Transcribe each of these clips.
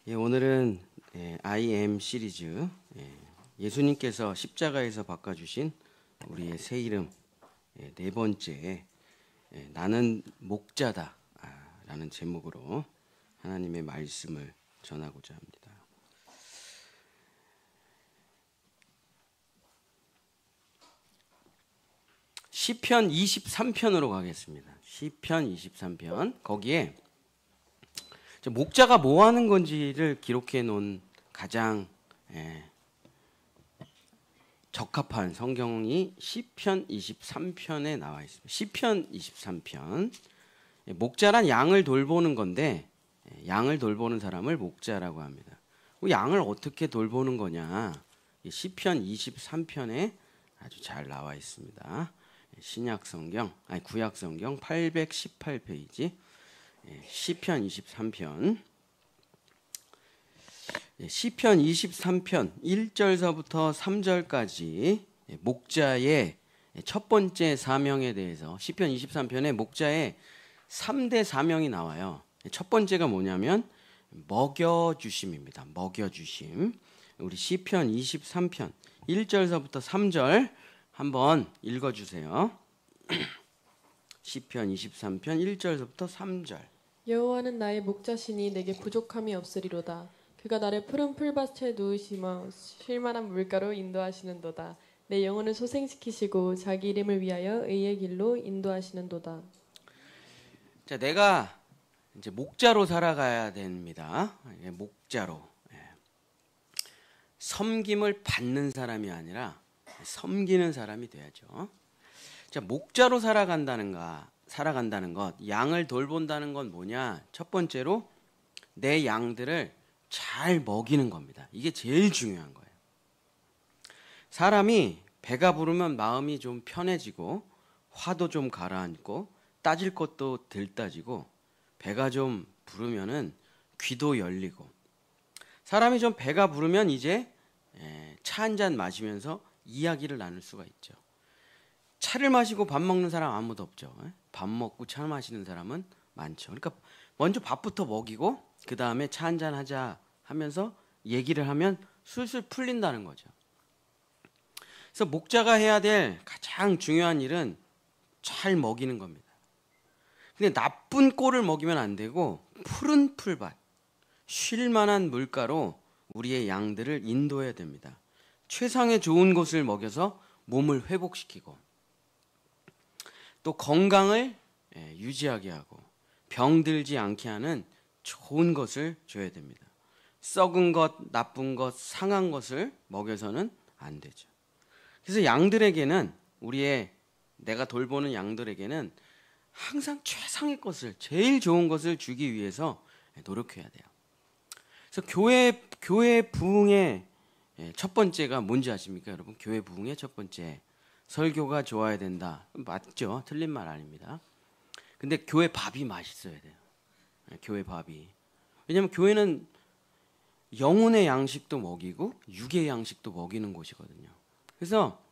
오늘은 I am 시리즈, 예수님께서 십자가에서 바꿔주신 우리의 새 이름, 네 번째, 나는 목자다 라는 제목으로 하나님의 말씀을 전하고자 합니다. 시편 23편으로 가겠습니다. 시편 23편, 거기에 목자가 뭐 하는 건지를 기록해 놓은 가장 적합한 성경이 시편 23편에 나와 있습니다. 시편 23편. 목자란 양을 돌보는 건데 양을 돌보는 사람을 목자라고 합니다. 양을 어떻게 돌보는 거냐? 시편 23편에 아주 잘 나와 있습니다. 신약 성경, 구약 성경 818페이지. 시편 23편. 시편 23편 1절서부터 3절까지 목자의 첫 번째 사명에 대해서 시편 23편에 목자의 3대 사명이 나와요. 첫 번째가 뭐냐면 먹여주심입니다. 먹여주심. 우리 시편 23편 1절서부터 3절 한번 읽어주세요. 시편 23편 1절서부터 3절. 여호와는 나의 목자시니 내게 부족함이 없으리로다. 그가 나를 푸른 풀밭에 누우시며 쉴만한 물가로 인도하시는도다. 내 영혼을 소생시키시고 자기 이름을 위하여 의의 길로 인도하시는도다. 자, 내가 이제 목자로 살아가야 됩니다. 목자로. 섬김을 받는 사람이 아니라 섬기는 사람이 돼야죠. 자, 목자로 살아간다는 것, 양을 돌본다는 건 뭐냐? 첫 번째로 내 양들을 잘 먹이는 겁니다. 이게 제일 중요한 거예요. 사람이 배가 부르면 마음이 좀 편해지고 화도 좀 가라앉고 따질 것도 덜 따지고 배가 좀 부르면은 귀도 열리고 사람이 좀 배가 부르면 이제 차 한 잔 마시면서 이야기를 나눌 수가 있죠. 차를 마시고 밥 먹는 사람 아무도 없죠. 밥 먹고 차 마시는 사람은 많죠. 그러니까 먼저 밥부터 먹이고 그 다음에 차 한잔 하자 하면서 얘기를 하면 술술 풀린다는 거죠. 그래서 목자가 해야 될 가장 중요한 일은 잘 먹이는 겁니다. 근데 나쁜 꼴을 먹이면 안 되고 푸른 풀밭, 쉴 만한 물가로 우리의 양들을 인도해야 됩니다. 최상의 좋은 것을 먹여서 몸을 회복시키고 또 건강을 유지하게 하고 병들지 않게 하는 좋은 것을 줘야 됩니다. 썩은 것, 나쁜 것, 상한 것을 먹여서는 안 되죠. 그래서 양들에게는 내가 돌보는 양들에게는 항상 최상의 것을, 제일 좋은 것을 주기 위해서 노력해야 돼요. 그래서 교회 부흥의 첫 번째가 뭔지 아십니까, 여러분? 교회 부흥의 첫 번째. 설교가 좋아야 된다. 맞죠? 틀린 말 아닙니다. 근데 교회 밥이 맛있어야 돼요. 교회 밥이. 왜냐하면 교회는 영혼의 양식도 먹이고 육의 양식도 먹이는 곳이거든요. 그래서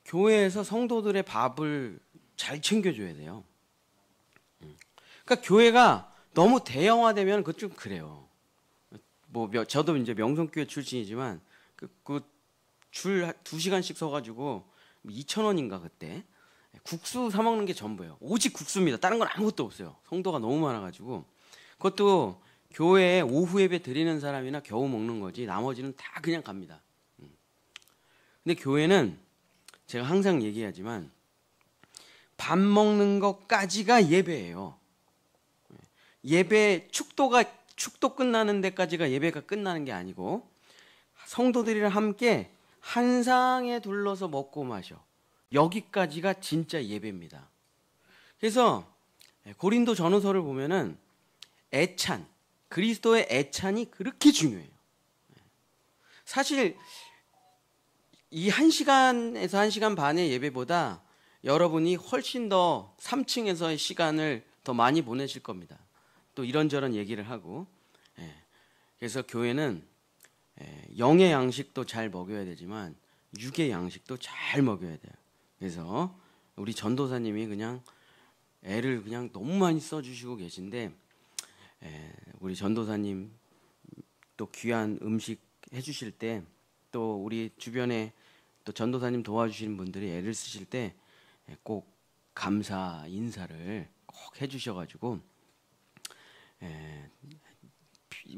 교회에서 성도들의 밥을 잘 챙겨줘야 돼요. 그러니까 교회가 너무 대형화되면 그것 좀 그래요. 저도 이제 명성교회 출신이지만 줄 2시간씩 서가지고 2,000원인가 그때 국수 사 먹는 게 전부예요. 오직 국수입니다. 다른 건 아무것도 없어요. 성도가 너무 많아가지고 그것도 교회에 오후 예배 드리는 사람이나 겨우 먹는 거지 나머지는 다 그냥 갑니다. 근데 교회는 제가 항상 얘기하지만 밥 먹는 것까지가 예배예요. 예배 축도 끝나는 데까지가 예배가 끝나는 게 아니고 성도들이랑 함께 한 상에 둘러서 먹고 마셔. 여기까지가 진짜 예배입니다. 그래서 고린도 전후서를 보면은 그리스도의 애찬이 그렇게 중요해요. 사실 이 1시간에서 1시간 반의 예배보다 여러분이 훨씬 더 3층에서의 시간을 더 많이 보내실 겁니다. 또 이런저런 얘기를 하고. 그래서 교회는 영의 양식도 잘 먹여야 되지만 육의 양식도 잘 먹여야 돼요. 그래서 우리 전도사님이 그냥 애를 그냥 너무 많이 써주시고 계신데 우리 전도사님 또 귀한 음식 해주실 때, 또 우리 주변에 또 전도사님 도와주시는 분들이 애를 쓰실 때 꼭 감사 인사를 꼭 해주셔가지고,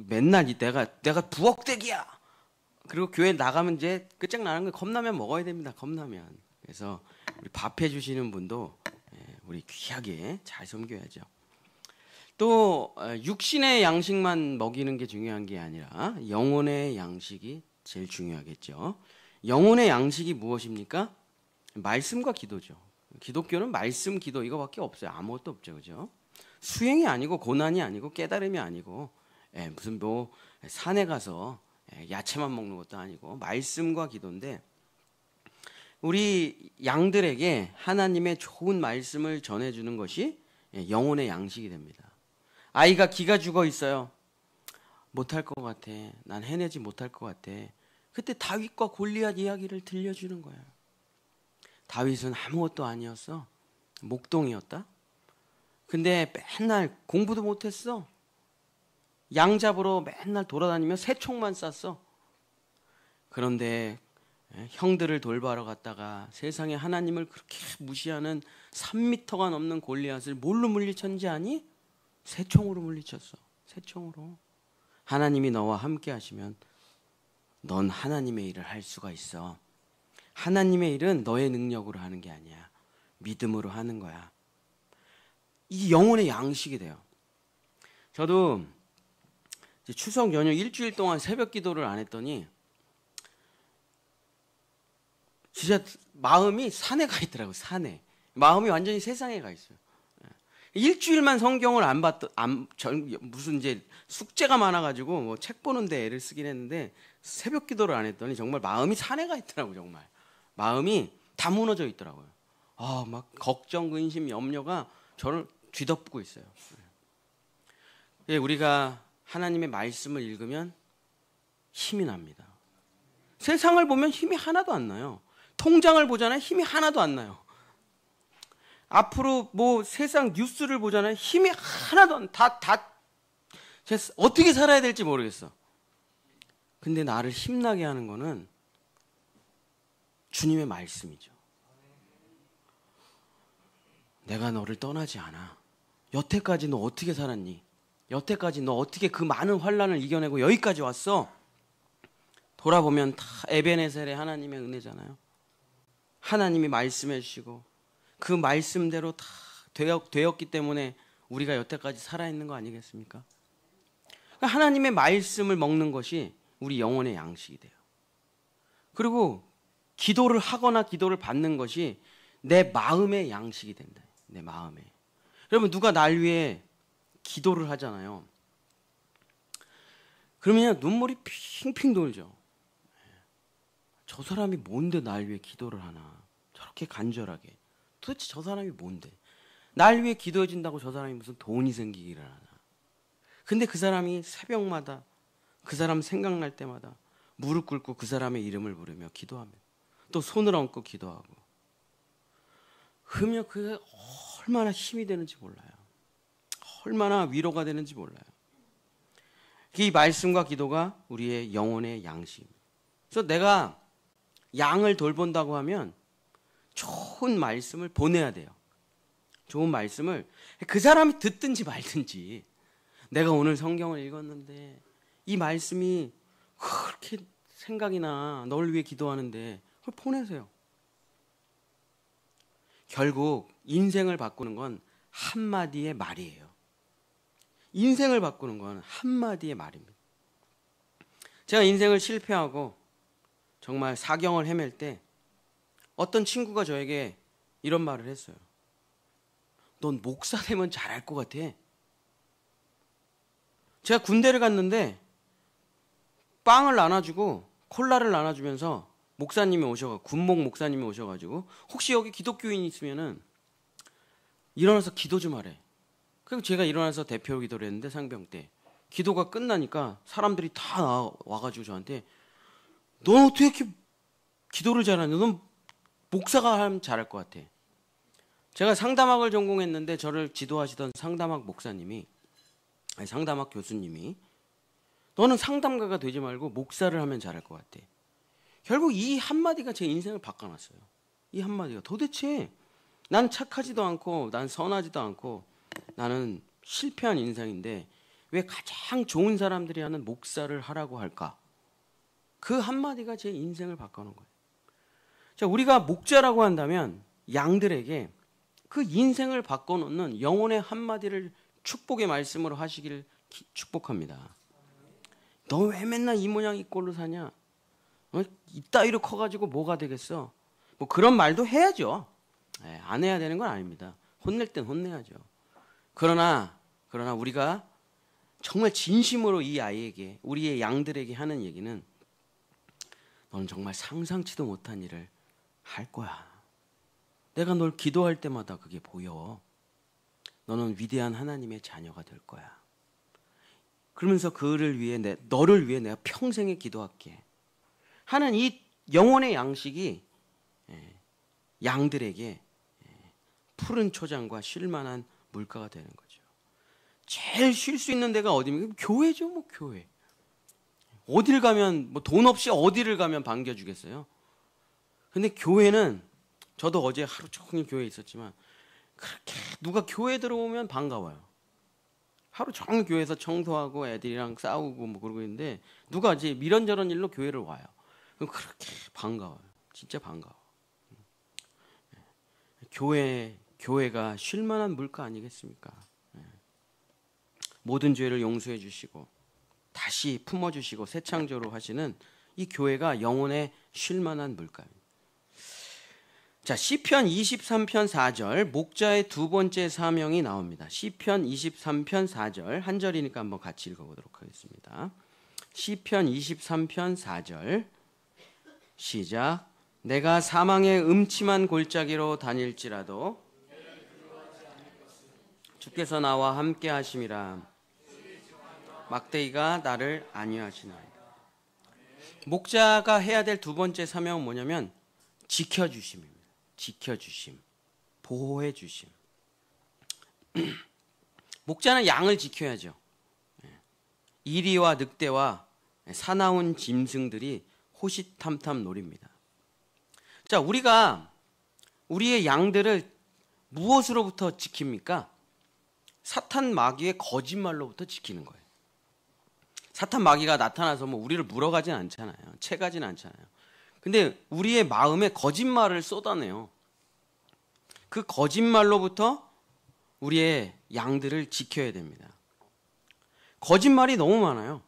맨날 내가 부엌대기야. 그리고 교회 나가면 이제 끝장나는 거 컵라면 먹어야 됩니다. 컵라면. 그래서 우리 밥 해주시는 분도 우리 귀하게 잘 섬겨야죠. 또 육신의 양식만 먹이는 게 중요한 게 아니라 영혼의 양식이 제일 중요하겠죠. 영혼의 양식이 무엇입니까? 말씀과 기도죠. 기독교는 말씀, 기도 이거밖에 없어요. 아무것도 없죠, 그죠? 수행이 아니고 고난이 아니고 깨달음이 아니고 무슨 뭐 산에 가서 야채만 먹는 것도 아니고 말씀과 기도인데, 우리 양들에게 하나님의 좋은 말씀을 전해주는 것이 영혼의 양식이 됩니다. 아이가 기가 죽어 있어요. 못할 것 같아. 난 해내지 못할 것 같아. 그때 다윗과 골리앗 이야기를 들려주는 거예요. 다윗은 아무것도 아니었어. 목동이었다. 근데 맨날 공부도 못했어. 양 잡으러 맨날 돌아다니며 새총만 쐈어. 그런데 형들을 돌봐러 갔다가 세상에 하나님을 그렇게 무시하는 3미터가 넘는 골리앗을 뭘로 물리쳤는지 아니? 새총으로 물리쳤어. 새총으로. 하나님이 너와 함께 하시면 넌 하나님의 일을 할 수가 있어. 하나님의 일은 너의 능력으로 하는 게 아니야. 믿음으로 하는 거야. 이 영혼의 양식이 돼요. 저도 이제 추석 연휴 일주일 동안 새벽 기도를 안 했더니 진짜 마음이 산에 가 있더라고요. 산에. 마음이 완전히 세상에 가 있어요. 일주일만 성경을 무슨 이제 숙제가 많아가지고 뭐 책 보는데 애를 쓰긴 했는데 새벽 기도를 안 했더니 정말 마음이 산에 가 있더라고요. 정말 마음이 다 무너져 있더라고요. 막 걱정, 근심, 염려가 저를 뒤덮고 있어요. 우리가 하나님의 말씀을 읽으면 힘이 납니다. 세상을 보면 힘이 하나도 안 나요. 통장을 보잖아요. 힘이 하나도 안 나요. 앞으로 뭐 세상 뉴스를 보잖아요. 힘이 하나도 안, 어떻게 살아야 될지 모르겠어. 근데 나를 힘나게 하는 거는 주님의 말씀이죠. 내가 너를 떠나지 않아. 여태까지 너 어떻게 살았니? 여태까지 너 어떻게 그 많은 환난을 이겨내고 여기까지 왔어? 돌아보면 다 에베네셀의 하나님의 은혜잖아요. 하나님이 말씀해 주시고 그 말씀대로 다 되었기 때문에 우리가 여태까지 살아있는 거 아니겠습니까? 그러니까 하나님의 말씀을 먹는 것이 우리 영혼의 양식이 돼요. 그리고 기도를 하거나 기도를 받는 것이 내 마음의 양식이 된다. 내 마음에. 여러분, 누가 날 위해 기도를 하잖아요. 그러면 눈물이 핑핑 돌죠. 저 사람이 뭔데 날 위해 기도를 하나. 저렇게 간절하게. 도대체 저 사람이 뭔데. 날 위해 기도해 준다고 저 사람이 무슨 돈이 생기기를 하나. 근데 그 사람이 새벽마다 그 사람 생각날 때마다 무릎 꿇고 그 사람의 이름을 부르며 기도하며 또 손을 얹고 기도하고 그러면 그게 얼마나 힘이 되는지 몰라요. 얼마나 위로가 되는지 몰라요. 이 말씀과 기도가 우리의 영혼의 양식입니다. 그래서 내가 양을 돌본다고 하면 좋은 말씀을 보내야 돼요. 좋은 말씀을 그 사람이 듣든지 말든지. 내가 오늘 성경을 읽었는데 이 말씀이 그렇게 생각이 나. 널 위해 기도하는데 그걸 보내세요. 결국 인생을 바꾸는 건 한마디의 말이에요. 인생을 바꾸는 건 한마디의 말입니다. 제가 인생을 실패하고 정말 사경을 헤맬 때 어떤 친구가 저에게 이런 말을 했어요. 넌 목사 되면 잘할 것 같아. 제가 군대를 갔는데 빵을 나눠주고 콜라를 나눠주면서 목사님이 오셔가지고 군목 목사님이 오셔가지고 혹시 여기 기독교인 있으면은 일어나서 기도 좀 하래. 그리고 제가 일어나서 대표 기도를 했는데 상병 때 기도가 끝나니까 사람들이 다 와가지고 저한테 넌 어떻게 이렇게 기도를 잘하냐? 넌 목사가 하면 잘할 것 같아. 제가 상담학을 전공했는데 저를 지도하시던 상담학 목사님이 상담학 교수님이 너는 상담가가 되지 말고 목사를 하면 잘할 것 같아. 결국 이 한마디가 제 인생을 바꿔놨어요. 이 한마디가 도대체 난 착하지도 않고 난 선하지도 않고 나는 실패한 인생인데 왜 가장 좋은 사람들이 하는 목사를 하라고 할까? 그 한마디가 제 인생을 바꿔놓은 거예요. 자, 우리가 목자라고 한다면 양들에게 그 인생을 바꿔놓는 영혼의 한마디를 축복의 말씀으로 하시길 축복합니다. 너 왜 맨날 이 모양 이 꼴로 사냐? 이따위로 커가지고 뭐가 되겠어? 뭐 그런 말도 해야죠. 안 해야 되는 건 아닙니다. 혼낼 땐 혼내야죠. 그러나 우리가 정말 진심으로 이 아이에게, 우리의 양들에게 하는 얘기는 너는 정말 상상치도 못한 일을 할 거야. 내가 널 기도할 때마다 그게 보여. 너는 위대한 하나님의 자녀가 될 거야. 그러면서 너를 위해 내가 평생에 기도할게 하는 이 영혼의 양식이 양들에게 푸른 초장과 쉴만한 물가가 되는 거죠. 제일 쉴 수 있는 데가 어디입니까? 교회죠, 뭐 교회. 어딜 가면 뭐 돈 없이 어디를 가면 반겨주겠어요. 근데 교회는 저도 어제 하루 종일 교회에 있었지만 그렇게 누가 교회 들어오면 반가워요. 하루 종일 교회에서 청소하고 애들이랑 싸우고 뭐 그러고 있는데 누가 이제 이런저런 일로 교회를 와요. 그럼 그렇게 반가워요. 진짜 반가워. 교회가 쉴만한 물가 아니겠습니까? 모든 죄를 용서해 주시고 다시 품어주시고 새 창조로 하시는 이 교회가 영혼의 쉴만한 물가입니다. 자, 시편 23편 4절 목자의 두 번째 사명이 나옵니다. 시편 23편 4절 한 절이니까 한번 같이 읽어보도록 하겠습니다. 시편 23편 4절 시작. 내가 사망의 음침한 골짜기로 다닐지라도 주께서 나와 함께 하심이라. 막대기가 나를 안위하시나이다. 목자가 해야 될 두 번째 사명은 뭐냐면 지켜주심입니다. 지켜주심, 보호해주심. 목자는 양을 지켜야죠. 이리와 늑대와 사나운 짐승들이 호시탐탐 노립니다. 자, 우리가 우리의 양들을 무엇으로부터 지킵니까? 사탄 마귀의 거짓말로부터 지키는 거예요. 사탄 마귀가 나타나서 뭐 우리를 물어가진 않잖아요. 채가진 않잖아요. 근데 우리의 마음에 거짓말을 쏟아내요. 그 거짓말로부터 우리의 양들을 지켜야 됩니다. 거짓말이 너무 많아요.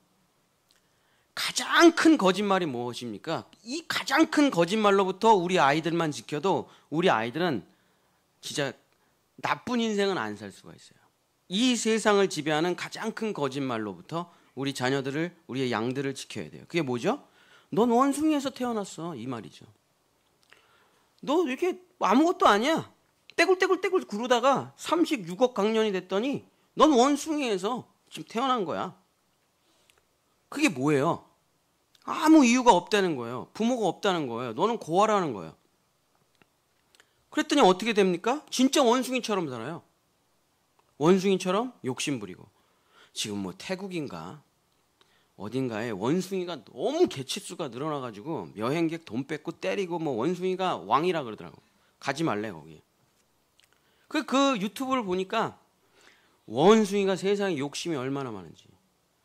가장 큰 거짓말이 무엇입니까? 이 가장 큰 거짓말로부터 우리 아이들만 지켜도 우리 아이들은 진짜 나쁜 인생은 안 살 수가 있어요. 이 세상을 지배하는 가장 큰 거짓말로부터 우리 자녀들을, 우리의 양들을 지켜야 돼요. 그게 뭐죠? 넌 원숭이에서 태어났어, 이 말이죠. 너 이렇게 아무것도 아니야. 떼굴떼굴 구르다가 36억 강년이 됐더니 넌 원숭이에서 지금 태어난 거야. 그게 뭐예요? 아무 이유가 없다는 거예요. 부모가 없다는 거예요. 너는 고아라는 거예요. 그랬더니 어떻게 됩니까? 진짜 원숭이처럼 살아요. 원숭이처럼 욕심부리고. 지금 뭐 태국인가 어딘가에 원숭이가 너무 개체수가 늘어나가지고 여행객 돈 뺏고 때리고 뭐 원숭이가 왕이라 그러더라고. 가지 말래 거기. 그 유튜브를 보니까 원숭이가 세상에 욕심이 얼마나 많은지,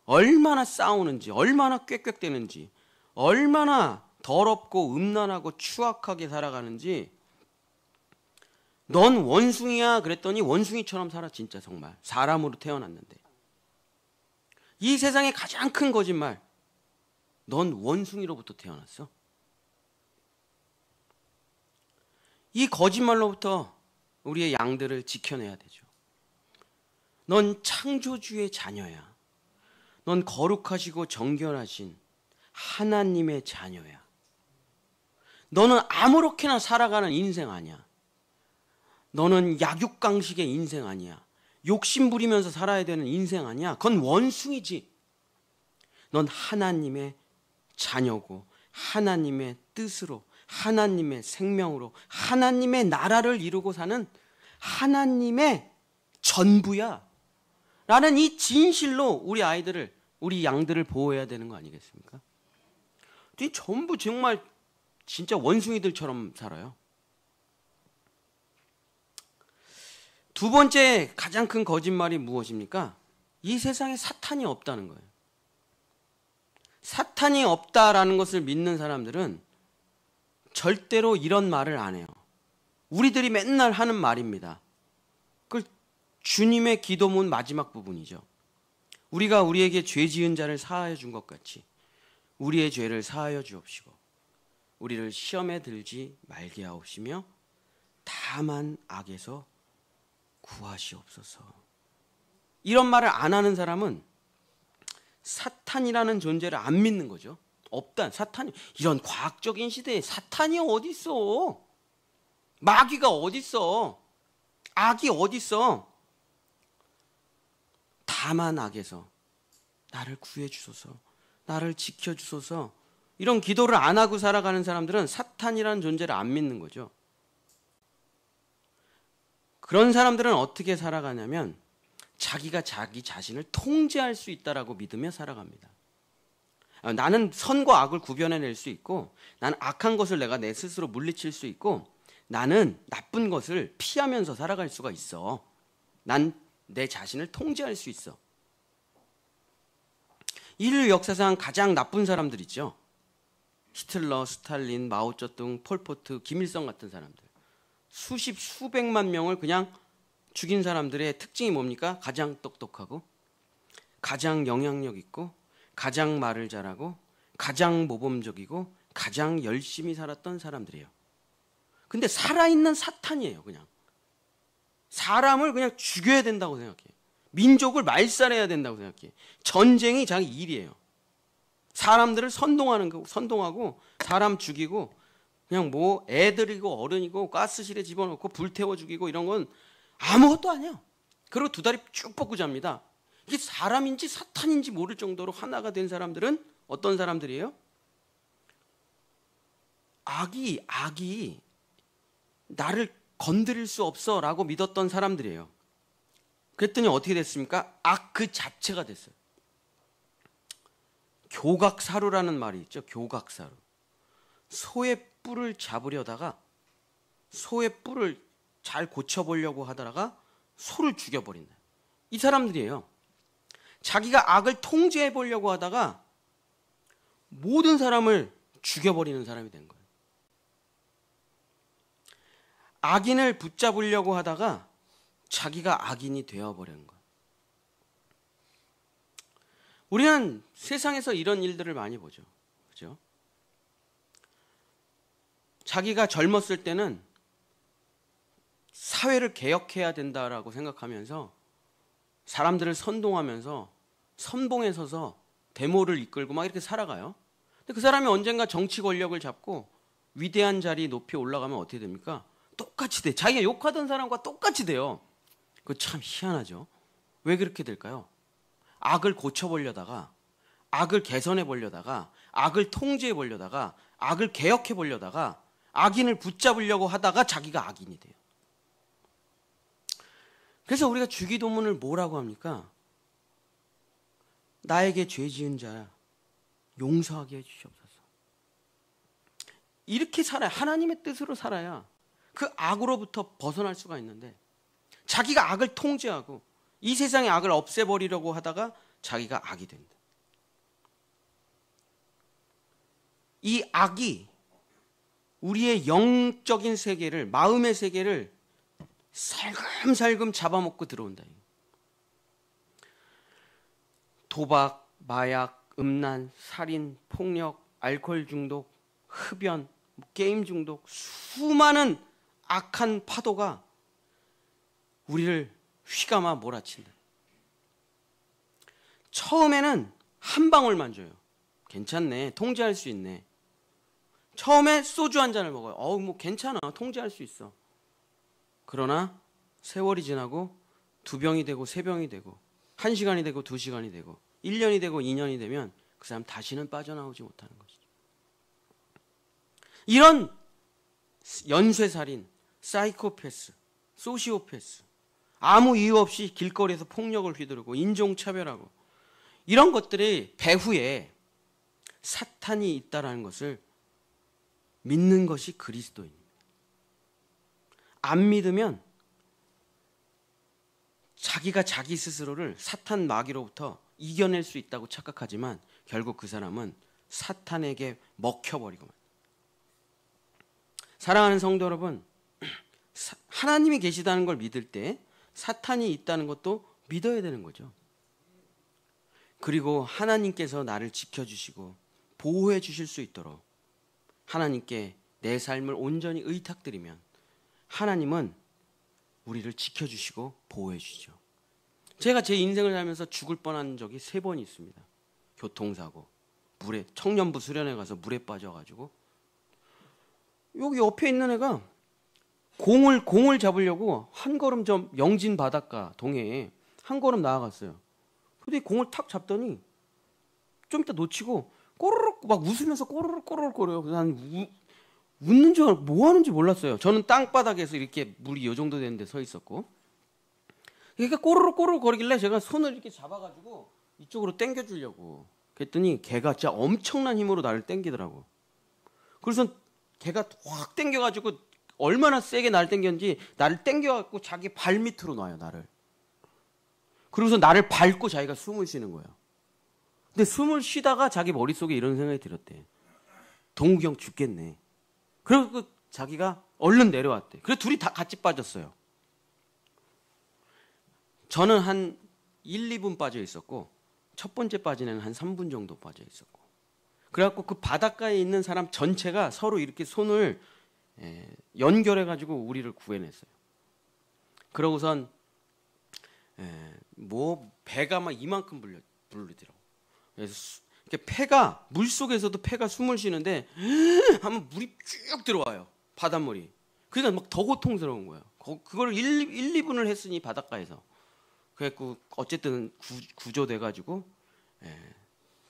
얼마나 싸우는지, 얼마나 꾀꾀대는지, 얼마나 더럽고 음란하고 추악하게 살아가는지. 넌 원숭이야 그랬더니 원숭이처럼 살아. 진짜 정말 사람으로 태어났는데. 이 세상의 가장 큰 거짓말, 넌 원숭이로부터 태어났어. 이 거짓말로부터 우리의 양들을 지켜내야 되죠. 넌 창조주의 자녀야. 넌 거룩하시고 정결하신 하나님의 자녀야. 너는 아무렇게나 살아가는 인생 아니야. 너는 약육강식의 인생 아니야. 욕심 부리면서 살아야 되는 인생 아니야. 그건 원숭이지. 넌 하나님의 자녀고 하나님의 뜻으로, 하나님의 생명으로, 하나님의 나라를 이루고 사는 하나님의 전부야 라는 이 진실로 우리 아이들을 우리 양들을 보호해야 되는 거 아니겠습니까? 전부 정말 진짜 원숭이들처럼 살아요. 두 번째 가장 큰 거짓말이 무엇입니까? 이 세상에 사탄이 없다는 거예요. 사탄이 없다라는 것을 믿는 사람들은 절대로 이런 말을 안 해요. 우리들이 맨날 하는 말입니다. 그 주님의 기도문 마지막 부분이죠. 우리가 우리에게 죄 지은 자를 사하여 준 것 같이 우리의 죄를 사하여 주옵시고 우리를 시험에 들지 말게 하옵시며 다만 악에서 구하시옵소서. 이런 말을 안 하는 사람은 사탄이라는 존재를 안 믿는 거죠. 없다. 사탄이 이런 과학적인 시대에 사탄이 어디 있어? 마귀가 어디 있어? 악이 어디 있어? 다만 악에서 나를 구해 주소서. 나를 지켜 주소서. 이런 기도를 안 하고 살아가는 사람들은 사탄이라는 존재를 안 믿는 거죠. 그런 사람들은 어떻게 살아가냐면 자기가 자기 자신을 통제할 수 있다라고 믿으며 살아갑니다. 나는 선과 악을 구별해낼 수 있고 나는 악한 것을 내가 내 스스로 물리칠 수 있고 나는 나쁜 것을 피하면서 살아갈 수가 있어. 난 내 자신을 통제할 수 있어. 인류 역사상 가장 나쁜 사람들 있죠. 히틀러, 스탈린, 마오쩌둥, 폴포트, 김일성 같은 사람들. 수백만 명을 그냥 죽인 사람들의 특징이 뭡니까? 가장 똑똑하고 가장 영향력 있고 가장 말을 잘하고 가장 모범적이고 가장 열심히 살았던 사람들이에요. 근데 살아있는 사탄이에요. 그냥 사람을 그냥 죽여야 된다고 생각해. 민족을 말살해야 된다고 생각해. 전쟁이 자기 일이에요. 사람들을 선동하고 사람 죽이고 그냥 뭐 애들이고 어른이고 가스실에 집어넣고 불태워 죽이고 이런 건 아무것도 아니야. 그리고 두 다리 쭉 뻗고 잡니다. 이게 사람인지 사탄인지 모를 정도로 하나가 된 사람들은 어떤 사람들이에요? 악이 나를 건드릴 수 없어 라고 믿었던 사람들이에요. 그랬더니 어떻게 됐습니까? 악 그 자체가 됐어요. 교각사루라는 말이 있죠. 교각사루. 소의 뿔을 잡으려다가 소의 뿔을 잘 고쳐보려고 하다가 소를 죽여버린다. 이 사람들이에요. 자기가 악을 통제해보려고 하다가 모든 사람을 죽여버리는 사람이 된 거예요. 악인을 붙잡으려고 하다가 자기가 악인이 되어버린 거예요. 우리는 세상에서 이런 일들을 많이 보죠. 그죠? 자기가 젊었을 때는 사회를 개혁해야 된다라고 생각하면서 사람들을 선동하면서 선봉에 서서 데모를 이끌고 막 이렇게 살아가요. 근데 그 사람이 언젠가 정치 권력을 잡고 위대한 자리 높이 올라가면 어떻게 됩니까? 똑같이 돼. 자기가 욕하던 사람과 똑같이 돼요. 그거 참 희한하죠. 왜 그렇게 될까요? 악을 고쳐보려다가 악을 개선해보려다가 악을 통제해보려다가 악을 개혁해보려다가 악인을 붙잡으려고 하다가 자기가 악인이 돼요. 그래서 우리가 주기도문을 뭐라고 합니까? 나에게 죄 지은 자 용서하게 해주시옵소서. 이렇게 살아야, 하나님의 뜻으로 살아야 그 악으로부터 벗어날 수가 있는데 자기가 악을 통제하고 이 세상의 악을 없애버리려고 하다가 자기가 악이 된다. 이 악이 우리의 영적인 세계를, 마음의 세계를 살금살금 잡아먹고 들어온다. 도박, 마약, 음란, 살인, 폭력, 알코올 중독, 흡연, 게임 중독, 수많은 악한 파도가 우리를 휘감아 몰아친다. 처음에는 한 방울만 줘요. 괜찮네. 통제할 수 있네. 처음에 소주 한 잔을 먹어요. 뭐 괜찮아. 통제할 수 있어. 그러나 세월이 지나고 2병이 되고 3병이 되고 1시간이 되고 2시간이 되고 1년이 되고 2년이 되면 그 사람 다시는 빠져나오지 못하는 것이죠. 이런 연쇄살인, 사이코패스, 소시오패스, 아무 이유 없이 길거리에서 폭력을 휘두르고 인종차별하고 이런 것들이 배후에 사탄이 있다라는 것을 믿는 것이 그리스도입니다. 안 믿으면 자기가 자기 스스로를 사탄 마귀로부터 이겨낼 수 있다고 착각하지만 결국 그 사람은 사탄에게 먹혀버리고 말. 사랑하는 성도 여러분, 하나님이 계시다는 걸 믿을 때 사탄이 있다는 것도 믿어야 되는 거죠. 그리고 하나님께서 나를 지켜주시고 보호해 주실 수 있도록 하나님께 내 삶을 온전히 의탁드리면 하나님은 우리를 지켜주시고 보호해 주시죠. 제가 제 인생을 살면서 죽을 뻔한 적이 3번 있습니다. 교통사고, 물에 청년부 수련회 가서 물에 빠져가지고 여기 옆에 있는 애가 공을 잡으려고 한 걸음 좀 영진 바닷가 동해에 한 걸음 나아갔어요. 근데 공을 탁 잡더니 좀 이따 놓치고 꼬르륵 막 웃으면서 꼬르륵 거려요. 그래서 난 웃는 줄 알고 뭐 하는지 몰랐어요. 저는 땅바닥에서 이렇게 물이 이 정도 되는데 서 있었고, 그러니까 꼬르륵 거리길래 제가 손을 이렇게 잡아가지고 이쪽으로 당겨주려고 그랬더니 걔가 진짜 엄청난 힘으로 나를 당기더라고. 그래서 걔가 확 당겨가지고 얼마나 세게 나를 당겼는지 나를 당겨갖고 자기 발 밑으로 놔요, 나를. 그러고서 나를 밟고 자기가 숨을 쉬는 거예요. 근데 숨을 쉬다가 자기 머릿속에 이런 생각이 들었대. 동욱이 형 죽겠네. 그리고 자기가 얼른 내려왔대. 그래서 둘이 다 같이 빠졌어요. 저는 한 1, 2분 빠져 있었고 첫 번째 빠진 애는 한 3분 정도 빠져 있었고, 그래갖고 그 바닷가에 있는 사람 전체가 서로 이렇게 손을 연결해가지고 우리를 구해냈어요. 그러고선 뭐 배가 막 이만큼 불리더라고. 그래서 이렇게 폐가 물속에서도 폐가 숨을 쉬는데 하면 물이 쭉 들어와요, 바닷물이. 그러니까 막 더 고통스러운 거예요. 그걸 1, 2분을 했으니 바닷가에서. 그래갖고 어쨌든 구조돼가지고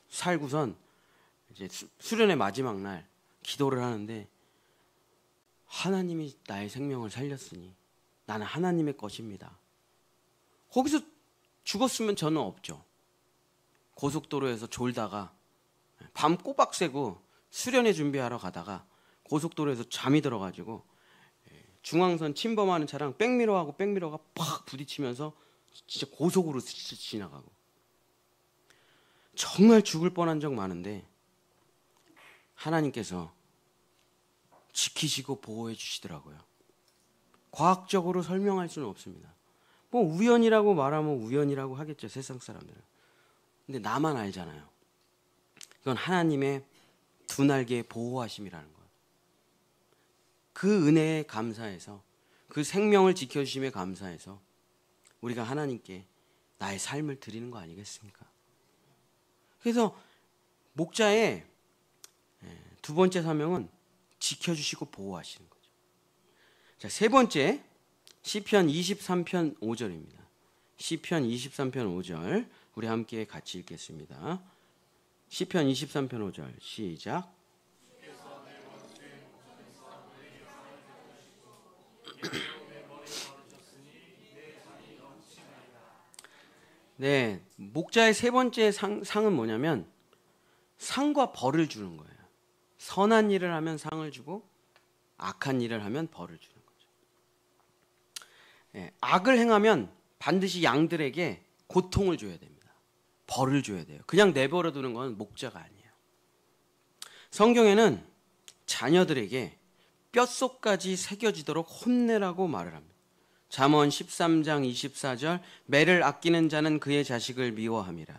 살고선 이제 수련의 마지막 날 기도를 하는데, 하나님이 나의 생명을 살렸으니 나는 하나님의 것입니다. 거기서 죽었으면 저는 없죠. 고속도로에서 졸다가 밤 꼬박 새고 수련회 준비하러 가다가 고속도로에서 잠이 들어가지고 중앙선 침범하는 차랑 백미러하고 백미러가 팍 부딪히면서 진짜 고속으로 지나가고, 정말 죽을 뻔한 적 많은데 하나님께서 지키시고 보호해 주시더라고요. 과학적으로 설명할 수는 없습니다. 뭐 우연이라고 말하면 우연이라고 하겠죠, 세상 사람들은. 근데 나만 알잖아요. 이건 하나님의 두 날개의 보호하심이라는 것. 그 은혜에 감사해서, 그 생명을 지켜주심에 감사해서 우리가 하나님께 나의 삶을 드리는 거 아니겠습니까? 그래서 목자의 두 번째 사명은 지켜주시고 보호하시는 거죠. 자, 세 번째, 시편 23편 5절입니다. 시편 23편 5절 우리 함께 같이 읽겠습니다. 시편 23편 5절 시작. 네, 목자의 세 번째 상은 뭐냐면 상과 벌을 주는 거예요. 선한 일을 하면 상을 주고 악한 일을 하면 벌을 주는 거죠. 네, 악을 행하면 반드시 양들에게 고통을 줘야 됩니다. 벌을 줘야 돼요. 그냥 내버려 두는 건 목자가 아니에요. 성경에는 자녀들에게 뼛속까지 새겨지도록 혼내라고 말을 합니다. 잠언 13장 24절, 매를 아끼는 자는 그의 자식을 미워함이라.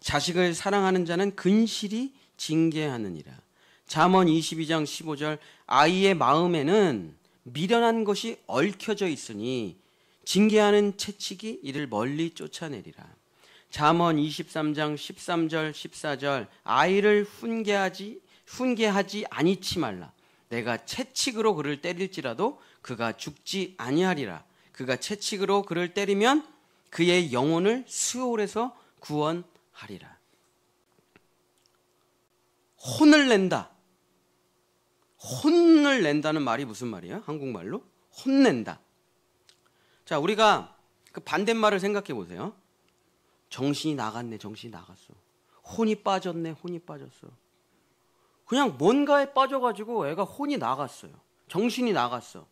자식을 사랑하는 자는 근실히 징계하느니라. 잠언 22장 15절, 아이의 마음에는 미련한 것이 얽혀져 있으니 징계하는 채찍이 이를 멀리 쫓아내리라. 잠언 23장 13절 14절, 아이를 훈계하지 아니치 말라. 내가 채찍으로 그를 때릴지라도 그가 죽지 아니하리라. 그가 채찍으로 그를 때리면 그의 영혼을 수올에서 구원하리라. 혼을 낸다. 혼을 낸다는 말이 무슨 말이야? 한국말로? 혼낸다. 자, 우리가 그 반대말을 생각해 보세요. 정신이 나갔네, 정신이 나갔어. 혼이 빠졌네, 혼이 빠졌어. 그냥 뭔가에 빠져가지고 애가 혼이 나갔어요. 정신이 나갔어.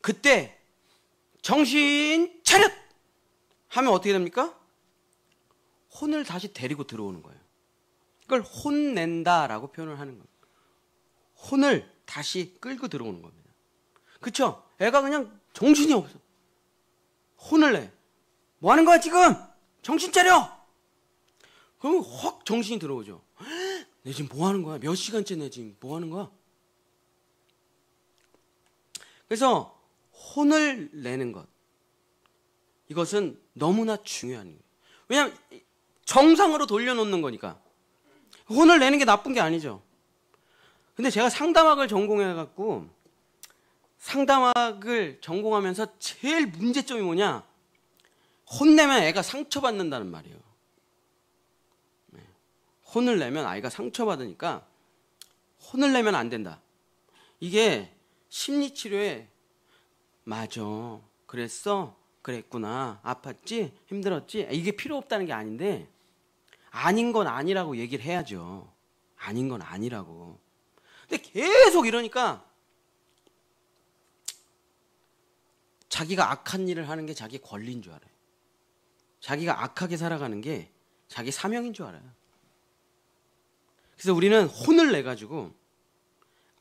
그때 정신 차렷! 하면 어떻게 됩니까? 혼을 다시 데리고 들어오는 거예요. 그걸 혼낸다라고 표현을 하는 거예요. 혼을 다시 끌고 들어오는 겁니다. 그쵸? 애가 그냥 정신이 없어. 혼을 내. 뭐 하는 거야 지금? 정신 차려! 그럼 확 정신이 들어오죠. 내 지금 뭐 하는 거야? 몇 시간째 내 지금 뭐 하는 거야? 그래서 혼을 내는 것, 이것은 너무나 중요한 거예요. 왜냐하면 정상으로 돌려놓는 거니까. 혼을 내는 게 나쁜 게 아니죠. 근데 제가 상담학을 전공해갖고 상담학을 전공하면서 제일 문제점이 뭐냐? 혼내면 애가 상처받는다는 말이에요. 혼을 내면 아이가 상처받으니까 혼을 내면 안 된다. 이게 심리치료에 맞아, 그랬어, 그랬구나, 아팠지, 힘들었지, 이게 필요 없다는 게 아닌데 아닌 건 아니라고 얘기를 해야죠. 아닌 건 아니라고. 근데 계속 이러니까 자기가 악한 일을 하는 게 자기 권리인 줄 알아요. 자기가 악하게 살아가는 게 자기 사명인 줄 알아요. 그래서 우리는 혼을 내가지고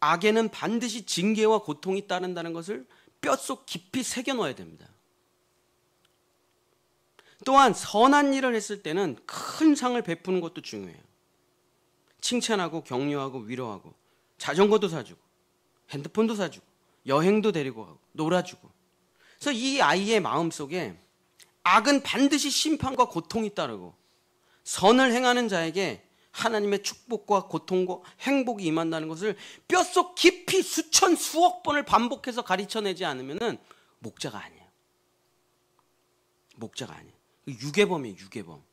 악에는 반드시 징계와 고통이 따른다는 것을 뼛속 깊이 새겨놓아야 됩니다. 또한 선한 일을 했을 때는 큰 상을 베푸는 것도 중요해요. 칭찬하고 격려하고 위로하고 자전거도 사주고 핸드폰도 사주고 여행도 데리고 가고 놀아주고. 그래서 이 아이의 마음속에 악은 반드시 심판과 고통이 따르고 선을 행하는 자에게 하나님의 축복과 고통과 행복이 임한다는 것을 뼛속 깊이 수천 수억 번을 반복해서 가르쳐내지 않으면 목자가 아니에요. 목자가 아니에요. 유괴범이에요. 유괴범.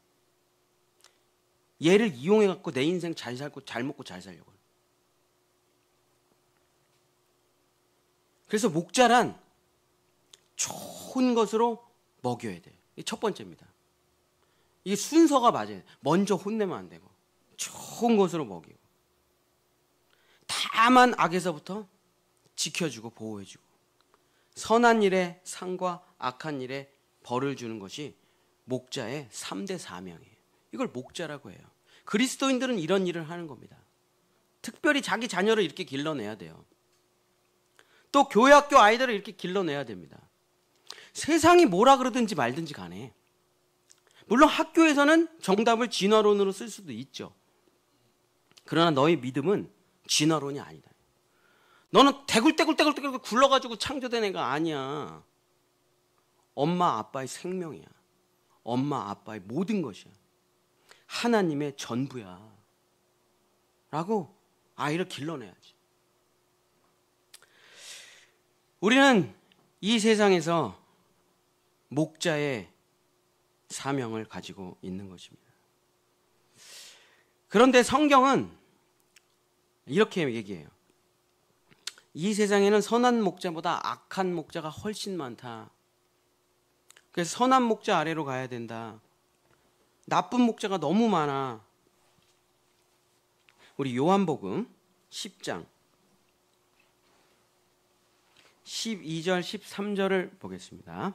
얘를 이용해갖고 내 인생 잘 살고 잘 먹고 잘 살려고. 그래서 목자란 좋은 것으로 먹여야 돼요. 이게 첫 번째입니다. 이게 순서가 맞아요. 먼저 혼내면 안 되고 좋은 것으로 먹이고 다만 악에서부터 지켜주고 보호해주고 선한 일에 상과 악한 일에 벌을 주는 것이 목자의 3대 사명이에요. 이걸 목자라고 해요. 그리스도인들은 이런 일을 하는 겁니다. 특별히 자기 자녀를 이렇게 길러내야 돼요. 또 교회 학교 아이들을 이렇게 길러내야 됩니다. 세상이 뭐라 그러든지 말든지 간에 물론 학교에서는 정답을 진화론으로 쓸 수도 있죠. 그러나 너의 믿음은 진화론이 아니다. 너는 대굴대굴 굴러가지고 창조된 애가 아니야. 엄마 아빠의 생명이야. 엄마 아빠의 모든 것이야. 하나님의 전부야. 라고 아이를 길러내야지. 우리는 이 세상에서 목자의 사명을 가지고 있는 것입니다. 그런데 성경은 이렇게 얘기해요. 이 세상에는 선한 목자보다 악한 목자가 훨씬 많다. 그래서 선한 목자 아래로 가야 된다. 나쁜 목자가 너무 많아. 우리 요한복음 10장 12절 13절을 보겠습니다.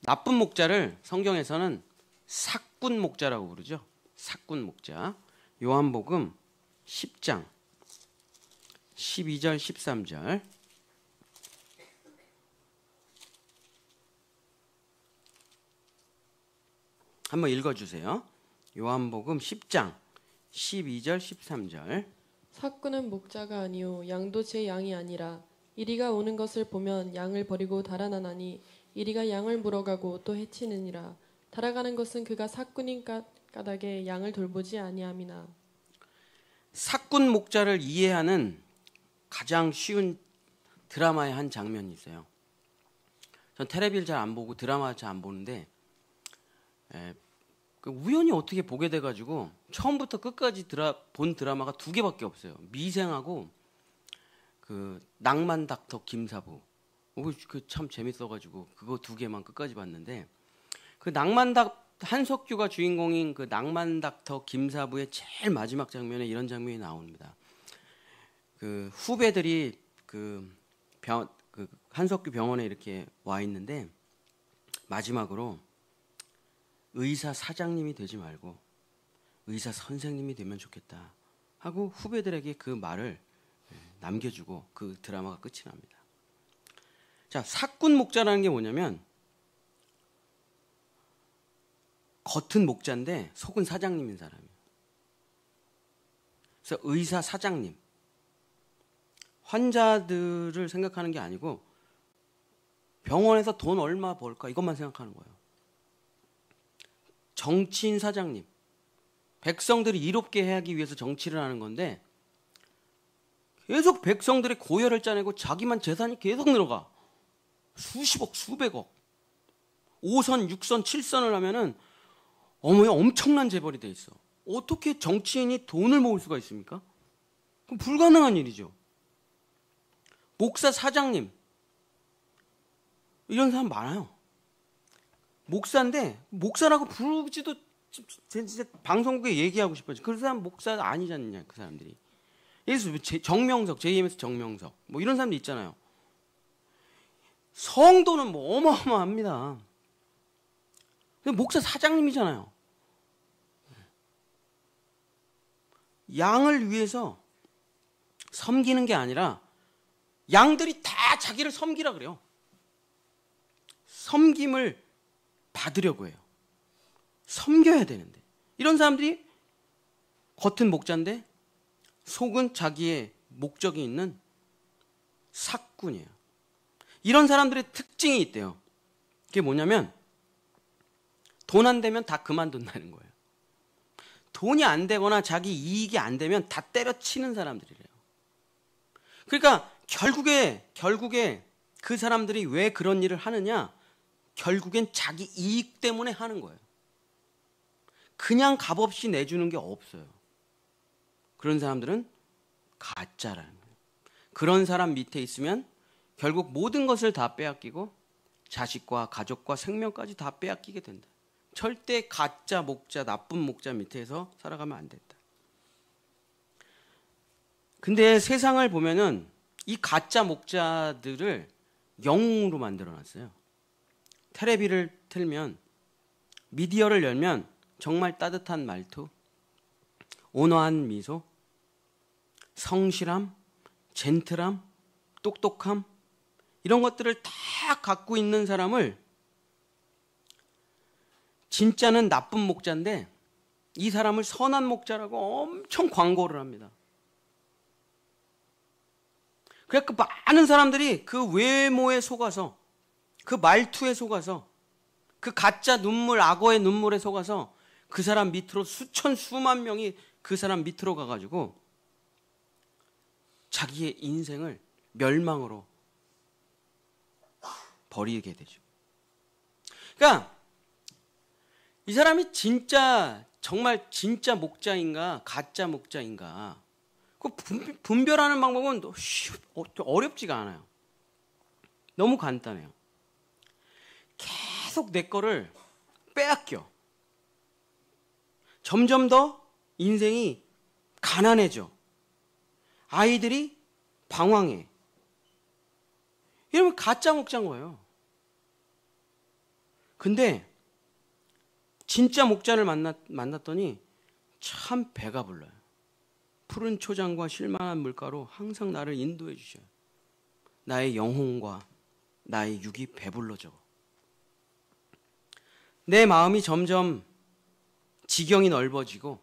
나쁜 목자를 성경에서는 삭군 목자라고 부르죠. 삭군 목자. 요한복음 10장 12절 13절 한번 읽어주세요. 요한복음 10장 12절 13절 삭군은 목자가 아니요 양도 제 양이 아니라 이리가 오는 것을 보면 양을 버리고 달아나나니 이리가 양을 물어가고 또 해치느니라. 달아가는 것은 그가 삭군인 까닭에 양을 돌보지 아니함이나. 삭군 목자를 이해하는 가장 쉬운 드라마의 한 장면이 있어요. 전 텔레비를 잘 안 보고 드라마 잘 안 보는데 우연히 어떻게 보게 돼가지고 처음부터 끝까지 본 드라마가 2개밖에 없어요. 미생하고 그 낭만 닥터 김사부. 그 참 재밌어가지고 그거 2개만 끝까지 봤는데 그 낭만닥 한석규가 주인공인 그 낭만닥터 김사부의 제일 마지막 장면에 이런 장면이 나옵니다. 그 후배들이 그 한석규 병원에 이렇게 와 있는데 마지막으로 의사 사장님이 되지 말고 의사 선생님이 되면 좋겠다 하고 후배들에게 그 말을 남겨주고 그 드라마가 끝이 납니다. 자, 사꾼 목자라는 게 뭐냐면 겉은 목자인데 속은 사장님인 사람이에요. 그래서 의사 사장님, 환자들을 생각하는 게 아니고 병원에서 돈 얼마 벌까 이것만 생각하는 거예요. 정치인 사장님, 백성들이 이롭게 하기 위해서 정치를 하는 건데 계속 백성들의 고열을 짜내고 자기만 재산이 계속 늘어가. 수십억, 수백억. 5선, 6선, 7선을 하면은 어머야 엄청난 재벌이 돼 있어. 어떻게 정치인이 돈을 모을 수가 있습니까? 그럼 불가능한 일이죠. 목사 사장님 이런 사람 많아요. 목사인데 목사라고 부르지도 진짜 방송국에 얘기하고 싶어요. 그 사람 목사 아니잖냐 그 사람들이. 예수 정명석, JMS 정명석 뭐 이런 사람들 있잖아요. 성도는 뭐 어마어마합니다. 목사 사장님이잖아요. 양을 위해서 섬기는 게 아니라 양들이 다 자기를 섬기라 그래요. 섬김을 받으려고 해요. 섬겨야 되는데 이런 사람들이 겉은 목자인데 속은 자기의 목적이 있는 사꾼이에요. 이런 사람들의 특징이 있대요. 그게 뭐냐면 돈 안 되면 다 그만둔다는 거예요. 돈이 안 되거나 자기 이익이 안 되면 다 때려치는 사람들이래요. 그러니까 결국에 그 사람들이 왜 그런 일을 하느냐? 결국엔 자기 이익 때문에 하는 거예요. 그냥 값없이 내주는 게 없어요. 그런 사람들은 가짜라는 거예요. 그런 사람 밑에 있으면 결국 모든 것을 다 빼앗기고 자식과 가족과 생명까지 다 빼앗기게 된다. 절대 가짜 목자, 나쁜 목자 밑에서 살아가면 안 된다. 근데 세상을 보면은 이 가짜 목자들을 영웅으로 만들어놨어요. 텔레비를 틀면, 미디어를 열면 정말 따뜻한 말투, 온화한 미소, 성실함, 젠틀함, 똑똑함 이런 것들을 다 갖고 있는 사람을 진짜는 나쁜 목자인데 이 사람을 선한 목자라고 엄청 광고를 합니다. 그러니까 많은 사람들이 그 외모에 속아서 그 말투에 속아서 그 가짜 눈물, 악어의 눈물에 속아서 그 사람 밑으로 수천 수만 명이 그 사람 밑으로 가가지고 자기의 인생을 멸망으로 버리게 되죠. 그러니까 이 사람이 진짜 정말 진짜 목자인가 가짜 목자인가 그 분별하는 방법은 어렵지가 않아요. 너무 간단해요. 계속 내 거를 빼앗겨. 점점 더 인생이 가난해져. 아이들이 방황해. 이러면 가짜 목자인 거예요. 근데 진짜 목자를 만났더니 참 배가 불러요. 푸른 초장과 쉴만한 물가로 항상 나를 인도해 주셔요. 나의 영혼과 나의 육이 배불러져. 내 마음이 점점 지경이 넓어지고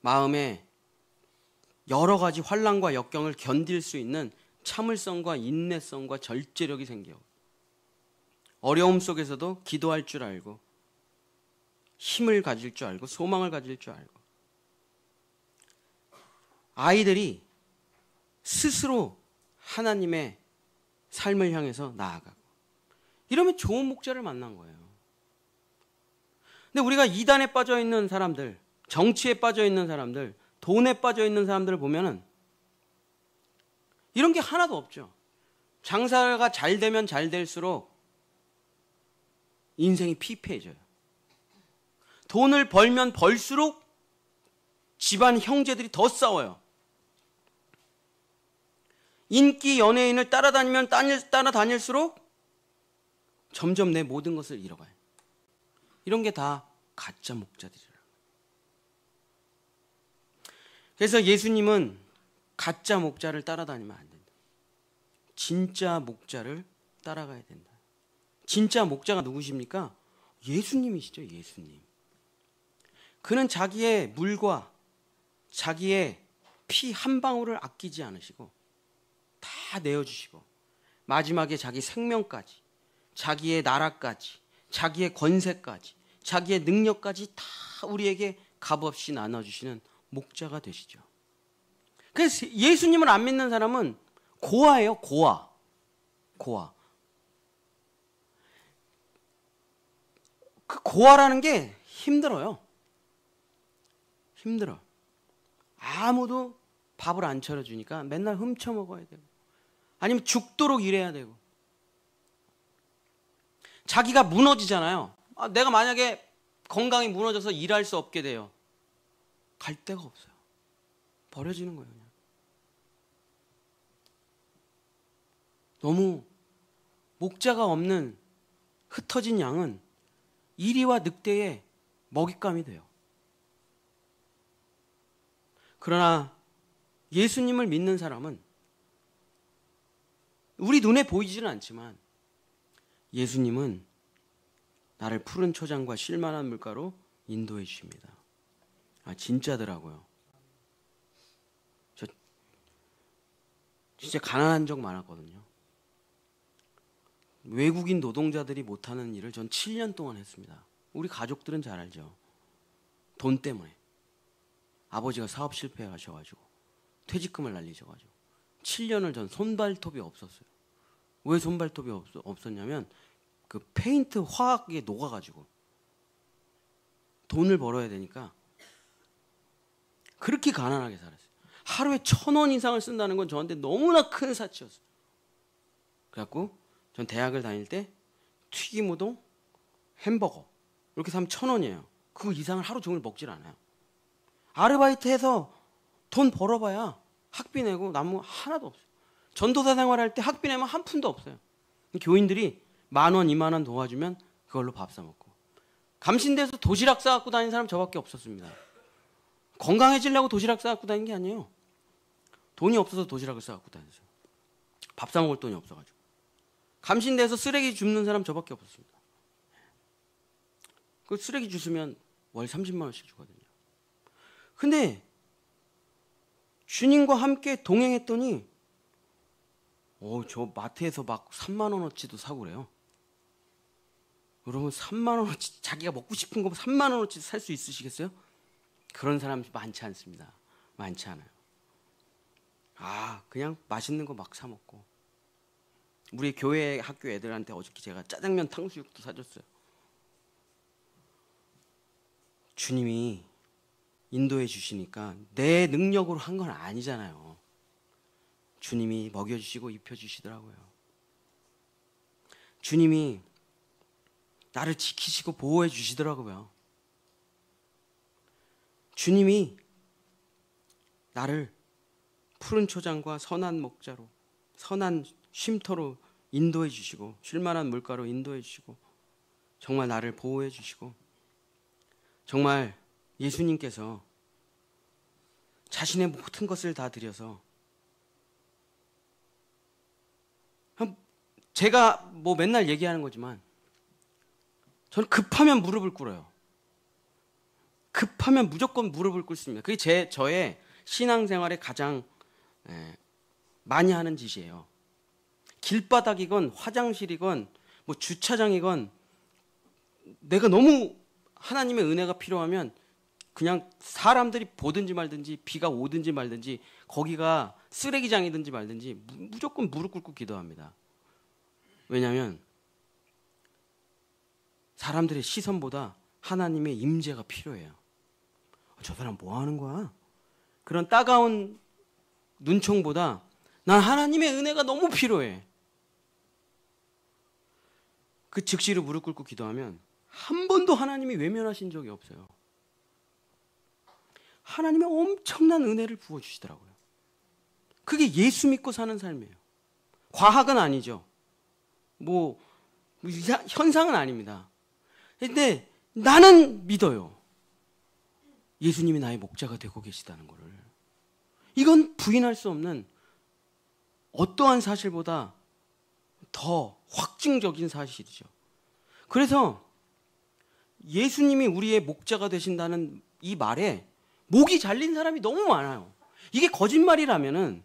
마음에 여러 가지 환난과 역경을 견딜 수 있는 참을성과 인내성과 절제력이 생겨. 어려움 속에서도 기도할 줄 알고 힘을 가질 줄 알고 소망을 가질 줄 알고 아이들이 스스로 하나님의 삶을 향해서 나아가고 이러면 좋은 목자를 만난 거예요. 근데 우리가 이단에 빠져 있는 사람들, 정치에 빠져 있는 사람들, 돈에 빠져 있는 사람들을 보면은 이런 게 하나도 없죠. 장사가 잘 되면 잘 될수록 인생이 피폐해져요. 돈을 벌면 벌수록 집안 형제들이 더 싸워요. 인기 연예인을 따라다니면 따라다닐수록 점점 내 모든 것을 잃어가요. 이런 게 다 가짜 목자들이에요. 그래서 예수님은 가짜 목자를 따라다니면 안 된다. 진짜 목자를 따라가야 된다. 진짜 목자가 누구십니까? 예수님이시죠. 예수님. 그는 자기의 물과 자기의 피 한 방울을 아끼지 않으시고 다 내어주시고 마지막에 자기 생명까지, 자기의 나라까지, 자기의 권세까지, 자기의 능력까지 다 우리에게 값없이 나눠주시는 목자가 되시죠. 그래서 예수님을 안 믿는 사람은 고아예요. 고아. 그 고아라는 게 힘들어요. 힘들어. 아무도 밥을 안 차려주니까 맨날 훔쳐 먹어야 되고, 아니면 죽도록 일해야 되고, 자기가 무너지잖아요. 내가 만약에 건강이 무너져서 일할 수 없게 돼요. 갈 데가 없어요. 버려지는 거예요. 그냥. 너무 목자가 없는 흩어진 양은 이리와 늑대의 먹잇감이 돼요. 그러나 예수님을 믿는 사람은 우리 눈에 보이지는 않지만 예수님은 나를 푸른 초장과 쉴만한 물가로 인도해 주십니다. 진짜더라고요. 저 진짜 가난한 적 많았거든요. 외국인 노동자들이 못하는 일을 전 7년 동안 했습니다. 우리 가족들은 잘 알죠. 돈 때문에. 아버지가 사업 실패하셔가지고 퇴직금을 날리셔가지고 7년을 전 손발톱이 없었어요. 왜 손발톱이 없었냐면 그 페인트 화학에 녹아가지고 돈을 벌어야 되니까 그렇게 가난하게 살았어요. 하루에 1,000원 이상을 쓴다는 건 저한테 너무나 큰 사치였어요. 그래갖고 전 대학을 다닐 때 튀김우동, 햄버거 이렇게 사면 1,000원이에요. 그 이상을 하루 종일 먹질 않아요. 아르바이트해서 돈 벌어봐야 학비 내고 남은 거 하나도 없어요. 전도사 생활할 때 학비 내면 한 푼도 없어요. 교인들이 10,000원, 20,000원 도와주면 그걸로 밥 사 먹고. 감신대에서 도시락 싸갖고 다니는 사람 저밖에 없었습니다. 건강해지려고 도시락 싸갖고 다니는 게 아니에요. 돈이 없어서 도시락을 싸갖고 다녔어요. 밥 사 먹을 돈이 없어가지고. 감신대에서 쓰레기 줍는 사람 저밖에 없었습니다. 그 쓰레기 주스면 월 30만 원씩 주거든요. 근데 주님과 함께 동행했더니 저 마트에서 막 3만 원어치도 사고 그래요. 여러분 3만 원어치 자기가 먹고 싶은 거 3만 원어치 살 수 있으시겠어요? 그런 사람 많지 않습니다. 많지 않아요. 그냥 맛있는 거 막 사 먹고. 우리 교회 학교 애들한테 어저께 제가 짜장면 탕수육도 사줬어요. 주님이 인도해 주시니까 내 능력으로 한 건 아니잖아요. 주님이 먹여주시고 입혀주시더라고요. 주님이 나를 지키시고 보호해 주시더라고요. 주님이 나를 푸른 초장과 선한 목자로, 선한 쉼터로 인도해 주시고, 쉴만한 물가로 인도해 주시고, 정말 나를 보호해 주시고, 정말 예수님께서 자신의 모든 것을 다 드려서, 제가 뭐 맨날 얘기하는 거지만 저는 급하면 무릎을 꿇어요. 급하면 무조건 무릎을 꿇습니다. 그게 저의 신앙생활에 가장 많이 하는 짓이에요. 길바닥이건 화장실이건 뭐 주차장이건 내가 너무 하나님의 은혜가 필요하면 그냥 사람들이 보든지 말든지 비가 오든지 말든지 거기가 쓰레기장이든지 말든지 무조건 무릎 꿇고 기도합니다. 왜냐하면 사람들의 시선보다 하나님의 임재가 필요해요. 저 사람 뭐 하는 거야? 그런 따가운 눈총보다 난 하나님의 은혜가 너무 필요해. 그 즉시로 무릎 꿇고 기도하면 한 번도 하나님이 외면하신 적이 없어요. 하나님의 엄청난 은혜를 부어주시더라고요. 그게 예수 믿고 사는 삶이에요. 과학은 아니죠. 현상은 아닙니다. 근데 나는 믿어요. 예수님이 나의 목자가 되고 계시다는 것을. 이건 부인할 수 없는 어떠한 사실보다 더 확증적인 사실이죠. 그래서 예수님이 우리의 목자가 되신다는 이 말에 목이 잘린 사람이 너무 많아요. 이게 거짓말이라면은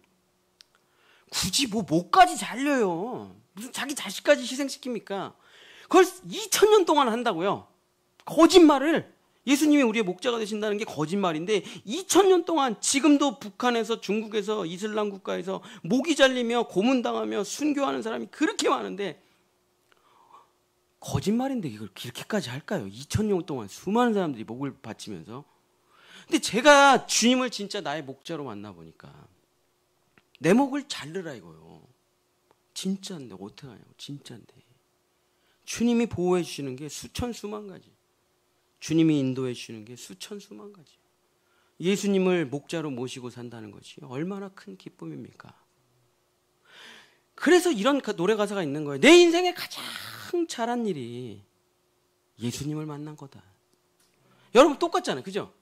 굳이 목까지 잘려요. 무슨 자기 자식까지 희생시킵니까? 그걸 2000년 동안 한다고요. 거짓말을. 예수님이 우리의 목자가 되신다는 게 거짓말인데 2000년 동안 지금도 북한에서 중국에서 이슬람 국가에서 목이 잘리며 고문당하며 순교하는 사람이 그렇게 많은데 거짓말인데 이걸 그렇게까지 할까요? 2000년 동안 수많은 사람들이 목을 바치면서. 근데 제가 주님을 진짜 나의 목자로 만나보니까 내 목을 자르라 이거요. 진짜인데 어떡하냐고. 진짜인데 주님이 보호해 주시는 게 수천 수만 가지, 주님이 인도해 주시는 게 수천 수만 가지. 예수님을 목자로 모시고 산다는 것이 얼마나 큰 기쁨입니까? 그래서 이런 노래 가사가 있는 거예요. 내 인생에 가장 잘한 일이 예수님을 만난 거다. 여러분 똑같잖아요. 그죠?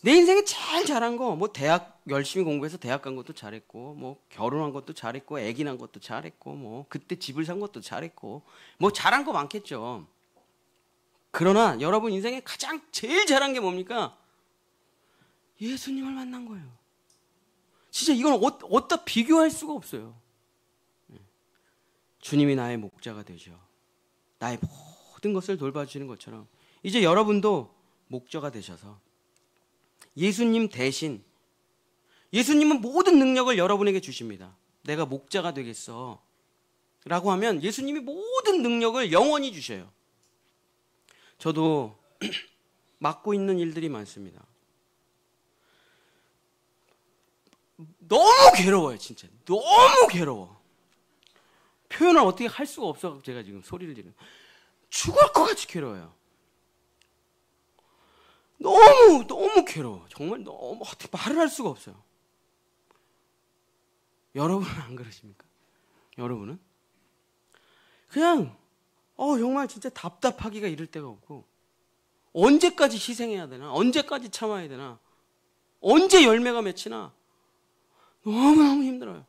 내 인생에 제일 잘한 거, 대학 열심히 공부해서 대학 간 것도 잘했고, 결혼한 것도 잘했고, 아기 낳은 것도 잘했고, 그때 집을 산 것도 잘했고, 잘한 거 많겠죠. 그러나 여러분 인생에 가장 제일 잘한 게 뭡니까? 예수님을 만난 거예요. 진짜 이건 어디다 비교할 수가 없어요. 주님이 나의 목자가 되죠. 나의 모든 것을 돌봐주시는 것처럼 이제 여러분도 목자가 되셔서 예수님 대신, 예수님은 모든 능력을 여러분에게 주십니다. 내가 목자가 되겠어 라고 하면 예수님이 모든 능력을 영원히 주셔요. 저도 맡고 있는 일들이 많습니다. 너무 괴로워요. 진짜 너무 괴로워. 표현을 어떻게 할 수가 없어. 제가 지금 소리를 지르는, 죽을 것 같이 괴로워요. 너무 괴로워. 정말 너무 어떻게 말을 할 수가 없어요. 여러분은 안 그러십니까? 여러분은? 그냥 정말 진짜 답답하기가 이를 데가 없고, 언제까지 희생해야 되나? 언제까지 참아야 되나? 언제 열매가 맺히나? 너무너무 힘들어요.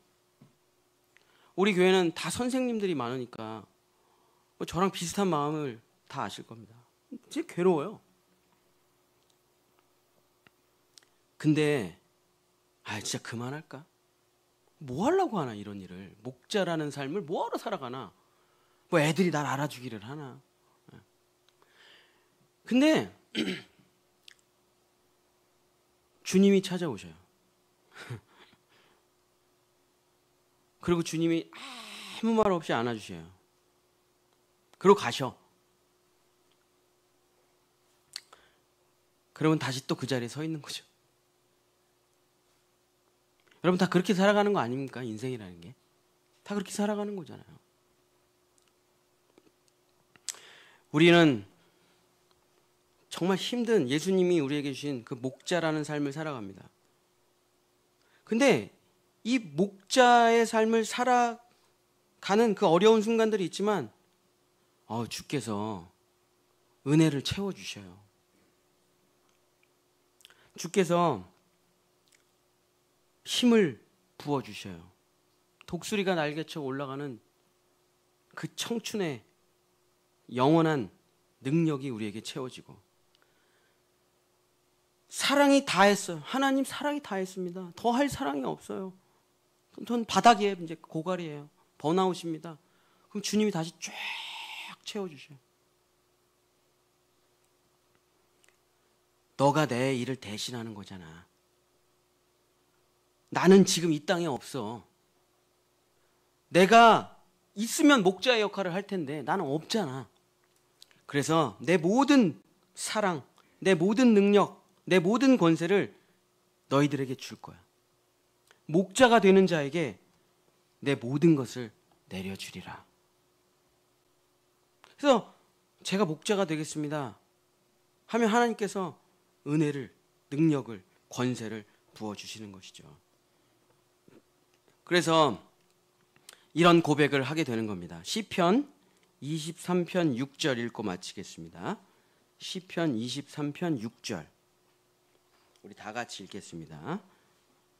우리 교회는 다 선생님들이 많으니까 저랑 비슷한 마음을 다 아실 겁니다. 진짜 괴로워요. 근데 진짜 그만할까? 뭐 하려고 하나 이런 일을. 목자라는 삶을 뭐하러 살아가나? 애들이 날 알아주기를 하나? 근데 주님이 찾아오셔요. 그리고 주님이 아무 말 없이 안아주셔요. 그리고 가셔. 그러면 다시 또 그 자리에 서 있는 거죠. 여러분 다 그렇게 살아가는 거 아닙니까? 인생이라는 게. 다 그렇게 살아가는 거잖아요. 우리는 정말 힘든, 예수님이 우리에게 주신 그 목자라는 삶을 살아갑니다. 근데 이 목자의 삶을 살아가는 그 어려운 순간들이 있지만 주께서 은혜를 채워주셔요. 주께서 힘을 부어주셔요. 독수리가 날개쳐 올라가는 그 청춘의 영원한 능력이 우리에게 채워지고, 사랑이 다했어요. 하나님 사랑이 다했습니다. 더 할 사랑이 없어요. 전 바닥이에요. 이제 고갈이에요. 번아웃입니다. 그럼 주님이 다시 쫙 채워주셔요. 너가 내 일을 대신하는 거잖아. 나는 지금 이 땅에 없어. 내가 있으면 목자의 역할을 할 텐데 나는 없잖아. 그래서 내 모든 사랑, 내 모든 능력, 내 모든 권세를 너희들에게 줄 거야. 목자가 되는 자에게 내 모든 것을 내려주리라. 그래서 제가 목자가 되겠습니다 하면 하나님께서 은혜를, 능력을, 권세를 부어주시는 것이죠. 그래서 이런 고백을 하게 되는 겁니다. 시편 23편 6절 읽고 마치겠습니다. 시편 23편 6절 우리 다 같이 읽겠습니다.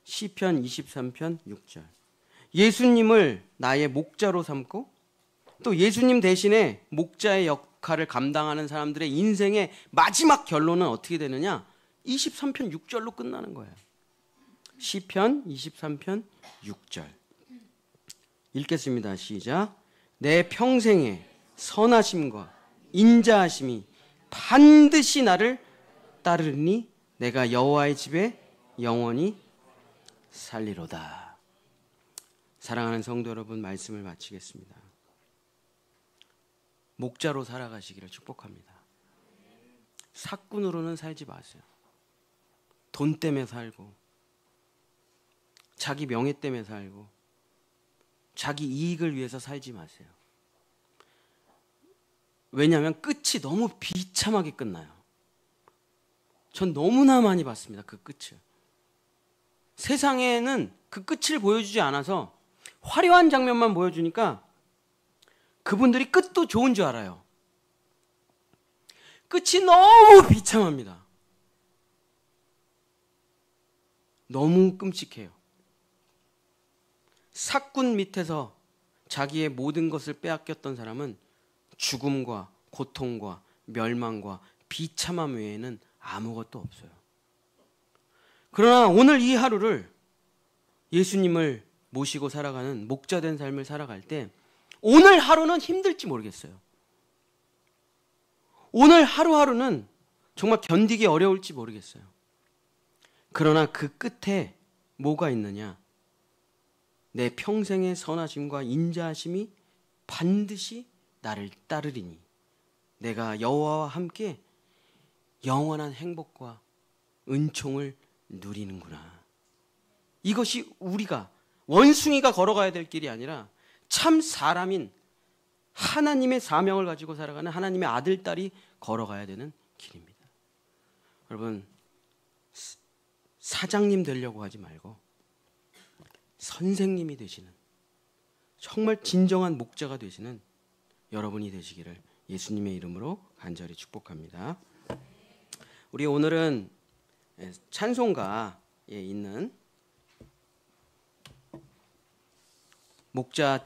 시편 23편 6절 예수님을 나의 목자로 삼고 또 예수님 대신에 목자의 역할을 감당하는 사람들의 인생의 마지막 결론은 어떻게 되느냐? 23편 6절로 끝나는 거예요. 시편 23편 6절 읽겠습니다. 시작. 내 평생의 선하심과 인자하심이 반드시 나를 따르니 내가 여호와의 집에 영원히 살리로다. 사랑하는 성도 여러분, 말씀을 마치겠습니다. 목자로 살아가시기를 축복합니다. 사꾼으로는 살지 마세요. 돈 때문에 살고 자기 명예 때문에 살고 자기 이익을 위해서 살지 마세요. 왜냐하면 끝이 너무 비참하게 끝나요. 전 너무나 많이 봤습니다. 그 끝을. 세상에는 그 끝을 보여주지 않아서 화려한 장면만 보여주니까 그분들이 끝도 좋은 줄 알아요. 끝이 너무 비참합니다. 너무 끔찍해요. 사꾼 밑에서 자기의 모든 것을 빼앗겼던 사람은 죽음과 고통과 멸망과 비참함 외에는 아무것도 없어요. 그러나 오늘 이 하루를 예수님을 모시고 살아가는 목자된 삶을 살아갈 때 오늘 하루는 힘들지 모르겠어요. 오늘 하루하루는 정말 견디기 어려울지 모르겠어요. 그러나 그 끝에 뭐가 있느냐? 내 평생의 선하심과 인자하심이 반드시 나를 따르리니 내가 여호와와 함께 영원한 행복과 은총을 누리는구나. 이것이 우리가 원숭이가 걸어가야 될 길이 아니라 참 사람인 하나님의 사명을 가지고 살아가는 하나님의 아들, 딸이 걸어가야 되는 길입니다. 여러분, 사장님 되려고 하지 말고 선생님이 되시는, 정말 진정한 목자가 되시는 여러분이 되시기를 예수님의 이름으로 간절히 축복합니다. 우리 오늘은 찬송가에 있는 목자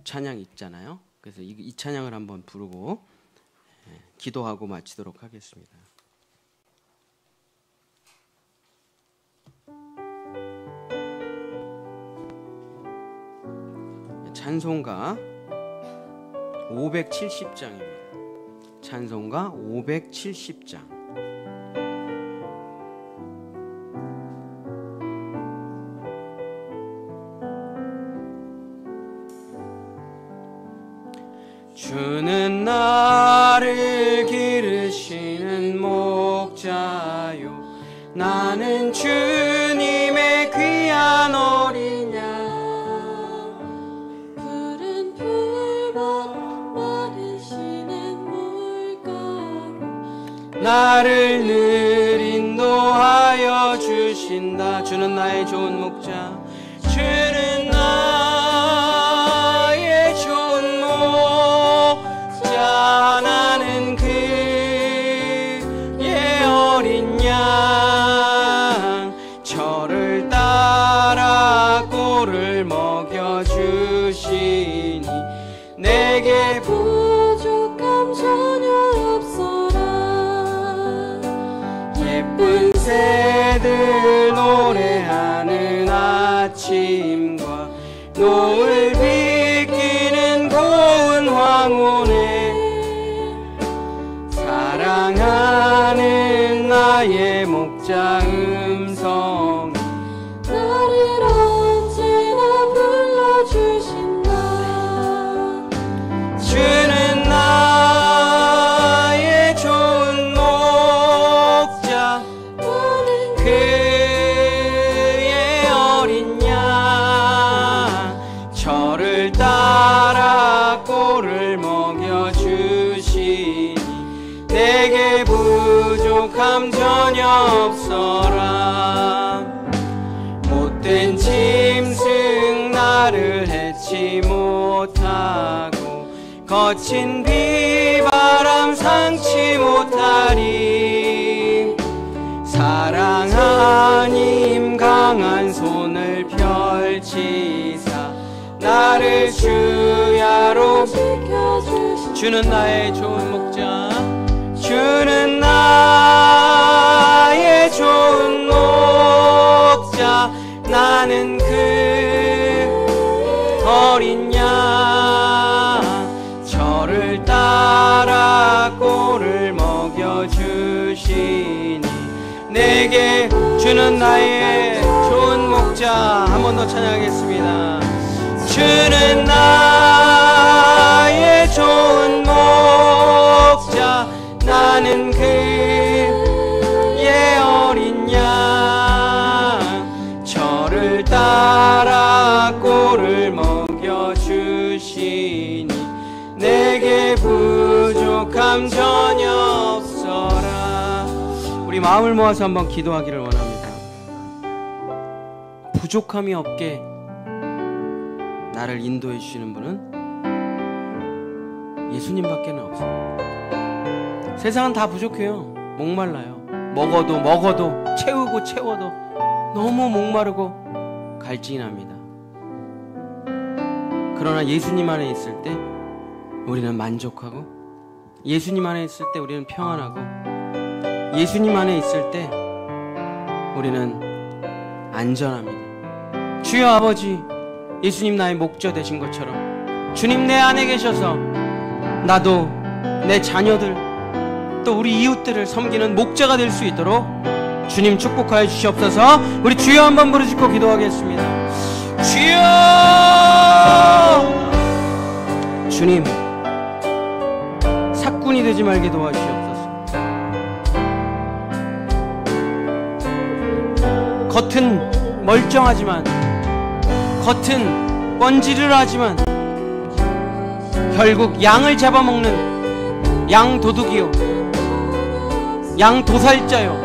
찬양 있잖아요. 그래서 이 찬양을 한번 부르고 기도하고 마치도록 하겠습니다. 찬송가 570장입니다. 찬송가 570장. 주는 나를 기르시는 목자요, 나는 주님의 귀한 어린 양. 푸른 풀밭 마르시는 물가로 나를 늘 인도하여 주신다. 주는 나의 좋은 목자, 주는 나의 좋은 목자, 나는 그의 어린 양. 저를 따라 꼴을 먹여주시니 내게 부족함 전혀 없어라. 예쁜 새들 노래하는 아침과 노을 비키는 고운 황혼에 사랑하는 나의 목자 음성이 나를 언제나 불러주신다. 주는 나의 좋은 목자, 나는 그의 어린 양. 저를 따라 꼴을 먹여주시 전혀 없어라. 못된 짐승 나를 해치 못하고 거친 비바람 상치 못하리. 사랑하님 강한 손을 펼치사 나를 주야로 지켜주시. 주는 나의 좋은 목자, 주는 나의 좋은 목자. 나는 그 어린 양 저를 따라 꼴을 먹여주시니 내게. 주는 나의 좋은 목자. 한 번 더 찬양하겠습니다. 주는 나의 좋은 목자. 나는 그의 어린 양 저를 따라 꼴을 먹여주시니 내게 부족함 전혀 없어라. 우리 마음을 모아서 한번 기도하기를 원합니다. 부족함이 없게 나를 인도해 주시는 분은 예수님밖에 없어요. 세상은 다 부족해요. 목말라요. 먹어도 채우고 채워도 너무 목마르고 갈증이 납니다. 그러나 예수님 안에 있을 때 우리는 만족하고, 예수님 안에 있을 때 우리는 평안하고, 예수님 안에 있을 때 우리는 안전합니다. 주여 아버지, 예수님 나의 목자 되신 것처럼 주님 내 안에 계셔서 나도 내 자녀들 또 우리 이웃들을 섬기는 목자가 될 수 있도록 주님 축복하여 주시옵소서. 우리 주여 한번 부르짖고 기도하겠습니다. 주여! 주님, 삭군이 되지 말게 도와주시옵소서. 겉은 멀쩡하지만, 겉은 번지르르하지만 결국 양을 잡아먹는 양도둑이요, 양도살자요,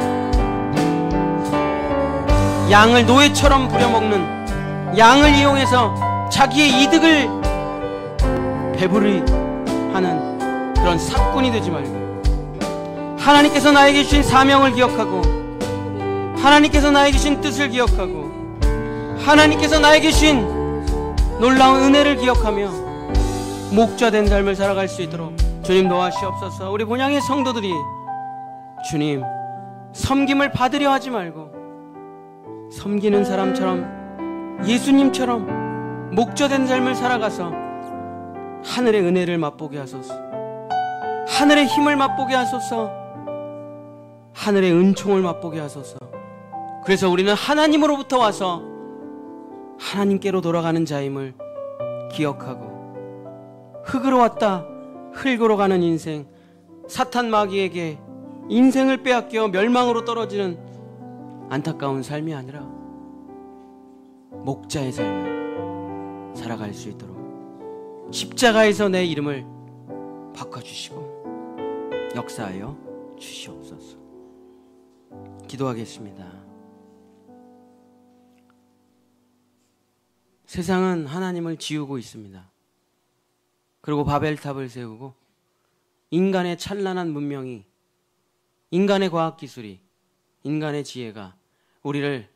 양을 노예처럼 부려먹는, 양을 이용해서 자기의 이득을 배부리 하는 그런 삭군이 되지 말고, 하나님께서 나에게 주신 사명을 기억하고, 하나님께서 나에게 주신 뜻을 기억하고, 하나님께서 나에게 주신 놀라운 은혜를 기억하며 목자된 삶을 살아갈 수 있도록 주님 도와주시옵소서. 우리 본향의 성도들이 주님 섬김을 받으려 하지 말고 섬기는 사람처럼, 예수님처럼 목자된 삶을 살아가서 하늘의 은혜를 맛보게 하소서, 하늘의 힘을 맛보게 하소서, 하늘의 은총을 맛보게 하소서. 그래서 우리는 하나님으로부터 와서 하나님께로 돌아가는 자임을 기억하고, 흙으로 왔다 흙으로 가는 인생, 사탄 마귀에게 인생을 빼앗겨 멸망으로 떨어지는 안타까운 삶이 아니라 목자의 삶을 살아갈 수 있도록 십자가에서 내 이름을 바꿔주시고 역사하여 주시옵소서. 기도하겠습니다. 세상은 하나님을 지우고 있습니다. 그리고 바벨탑을 세우고 인간의 찬란한 문명이, 인간의 과학기술이, 인간의 지혜가 우리를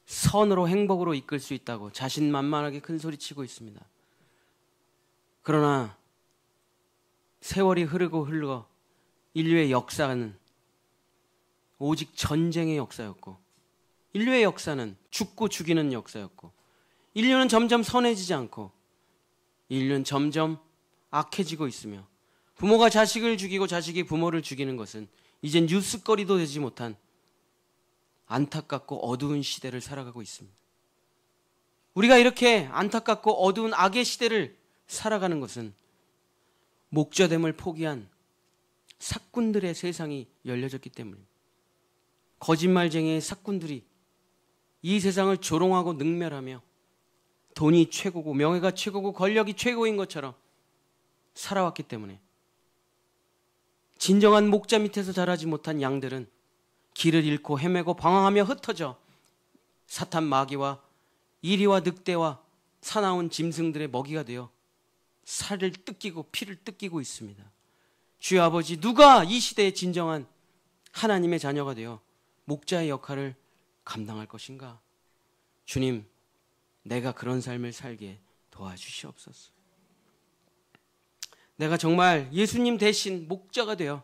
선으로, 행복으로 이끌 수 있다고 자신만만하게 큰 소리치고 있습니다. 그러나 세월이 흐르고 인류의 역사는 오직 전쟁의 역사였고, 인류의 역사는 죽고 죽이는 역사였고, 인류는 점점 선해지지 않고 인류는 점점 악해지고 있으며, 부모가 자식을 죽이고 자식이 부모를 죽이는 것은 이젠 뉴스거리도 되지 못한 안타깝고 어두운 시대를 살아가고 있습니다. 우리가 이렇게 안타깝고 어두운 악의 시대를 살아가는 것은 목자됨을 포기한 삭군들의 세상이 열려졌기 때문입니다. 거짓말쟁이의 삭군들이 이 세상을 조롱하고 능멸하며 돈이 최고고 명예가 최고고 권력이 최고인 것처럼 살아왔기 때문에 진정한 목자 밑에서 자라지 못한 양들은 길을 잃고 헤매고 방황하며 흩어져 사탄 마귀와 이리와 늑대와 사나운 짐승들의 먹이가 되어 살을 뜯기고 피를 뜯기고 있습니다. 주여 아버지, 누가 이 시대의 진정한 하나님의 자녀가 되어 목자의 역할을 감당할 것인가? 주님, 내가 그런 삶을 살게 도와주시옵소서. 내가 정말 예수님 대신 목자가 되어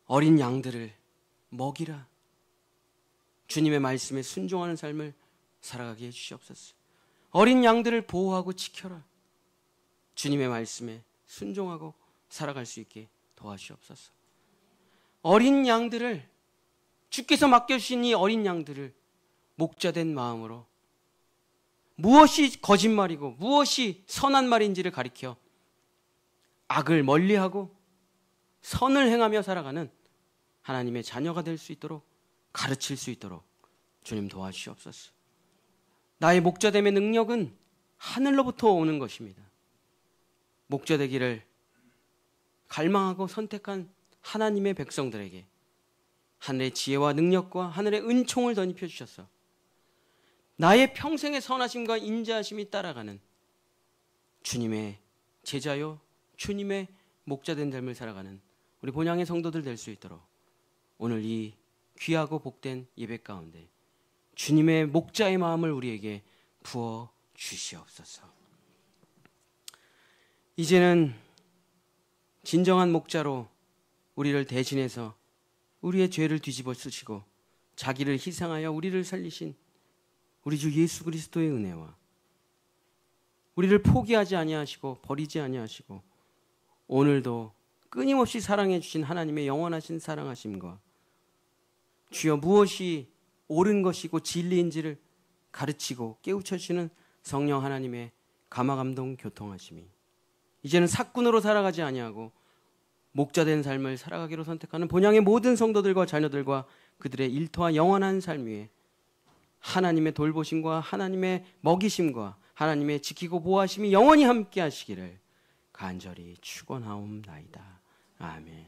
어린 양들을 먹이라, 주님의 말씀에 순종하는 삶을 살아가게 해주시옵소서. 어린 양들을 보호하고 지켜라, 주님의 말씀에 순종하고 살아갈 수 있게 도와주시옵소서. 어린 양들을, 주께서 맡겨주신 이 어린 양들을 목자된 마음으로 무엇이 거짓말이고 무엇이 선한 말인지를 가리켜 악을 멀리하고 선을 행하며 살아가는 하나님의 자녀가 될 수 있도록 가르칠 수 있도록 주님 도와주시옵소서. 나의 목자됨의 능력은 하늘로부터 오는 것입니다. 목자되기를 갈망하고 선택한 하나님의 백성들에게 하늘의 지혜와 능력과 하늘의 은총을 덧입혀 주셔서 나의 평생의 선하심과 인자하심이 따라가는 주님의 제자요, 주님의 목자된 삶을 살아가는 우리 본향의 성도들 될 수 있도록 오늘 이 귀하고 복된 예배 가운데 주님의 목자의 마음을 우리에게 부어 주시옵소서. 이제는 진정한 목자로 우리를 대신해서 우리의 죄를 뒤집어 쓰시고 자기를 희생하여 우리를 살리신 우리 주 예수 그리스도의 은혜와 우리를 포기하지 아니하시고 버리지 아니하시고 오늘도 끊임없이 사랑해 주신 하나님의 영원하신 사랑하심과 주여 무엇이 옳은 것이고 진리인지를 가르치고 깨우쳐 주시는 성령 하나님의 감화감동 교통하심이 이제는 사꾼으로 살아가지 아니하고 목자된 삶을 살아가기로 선택하는 본향의 모든 성도들과 자녀들과 그들의 일터와 영원한 삶 위에 하나님의 돌보심과 하나님의 먹이심과 하나님의 지키고 보호하심이 영원히 함께 하시기를 간절히 축원하옵나이다. 아멘.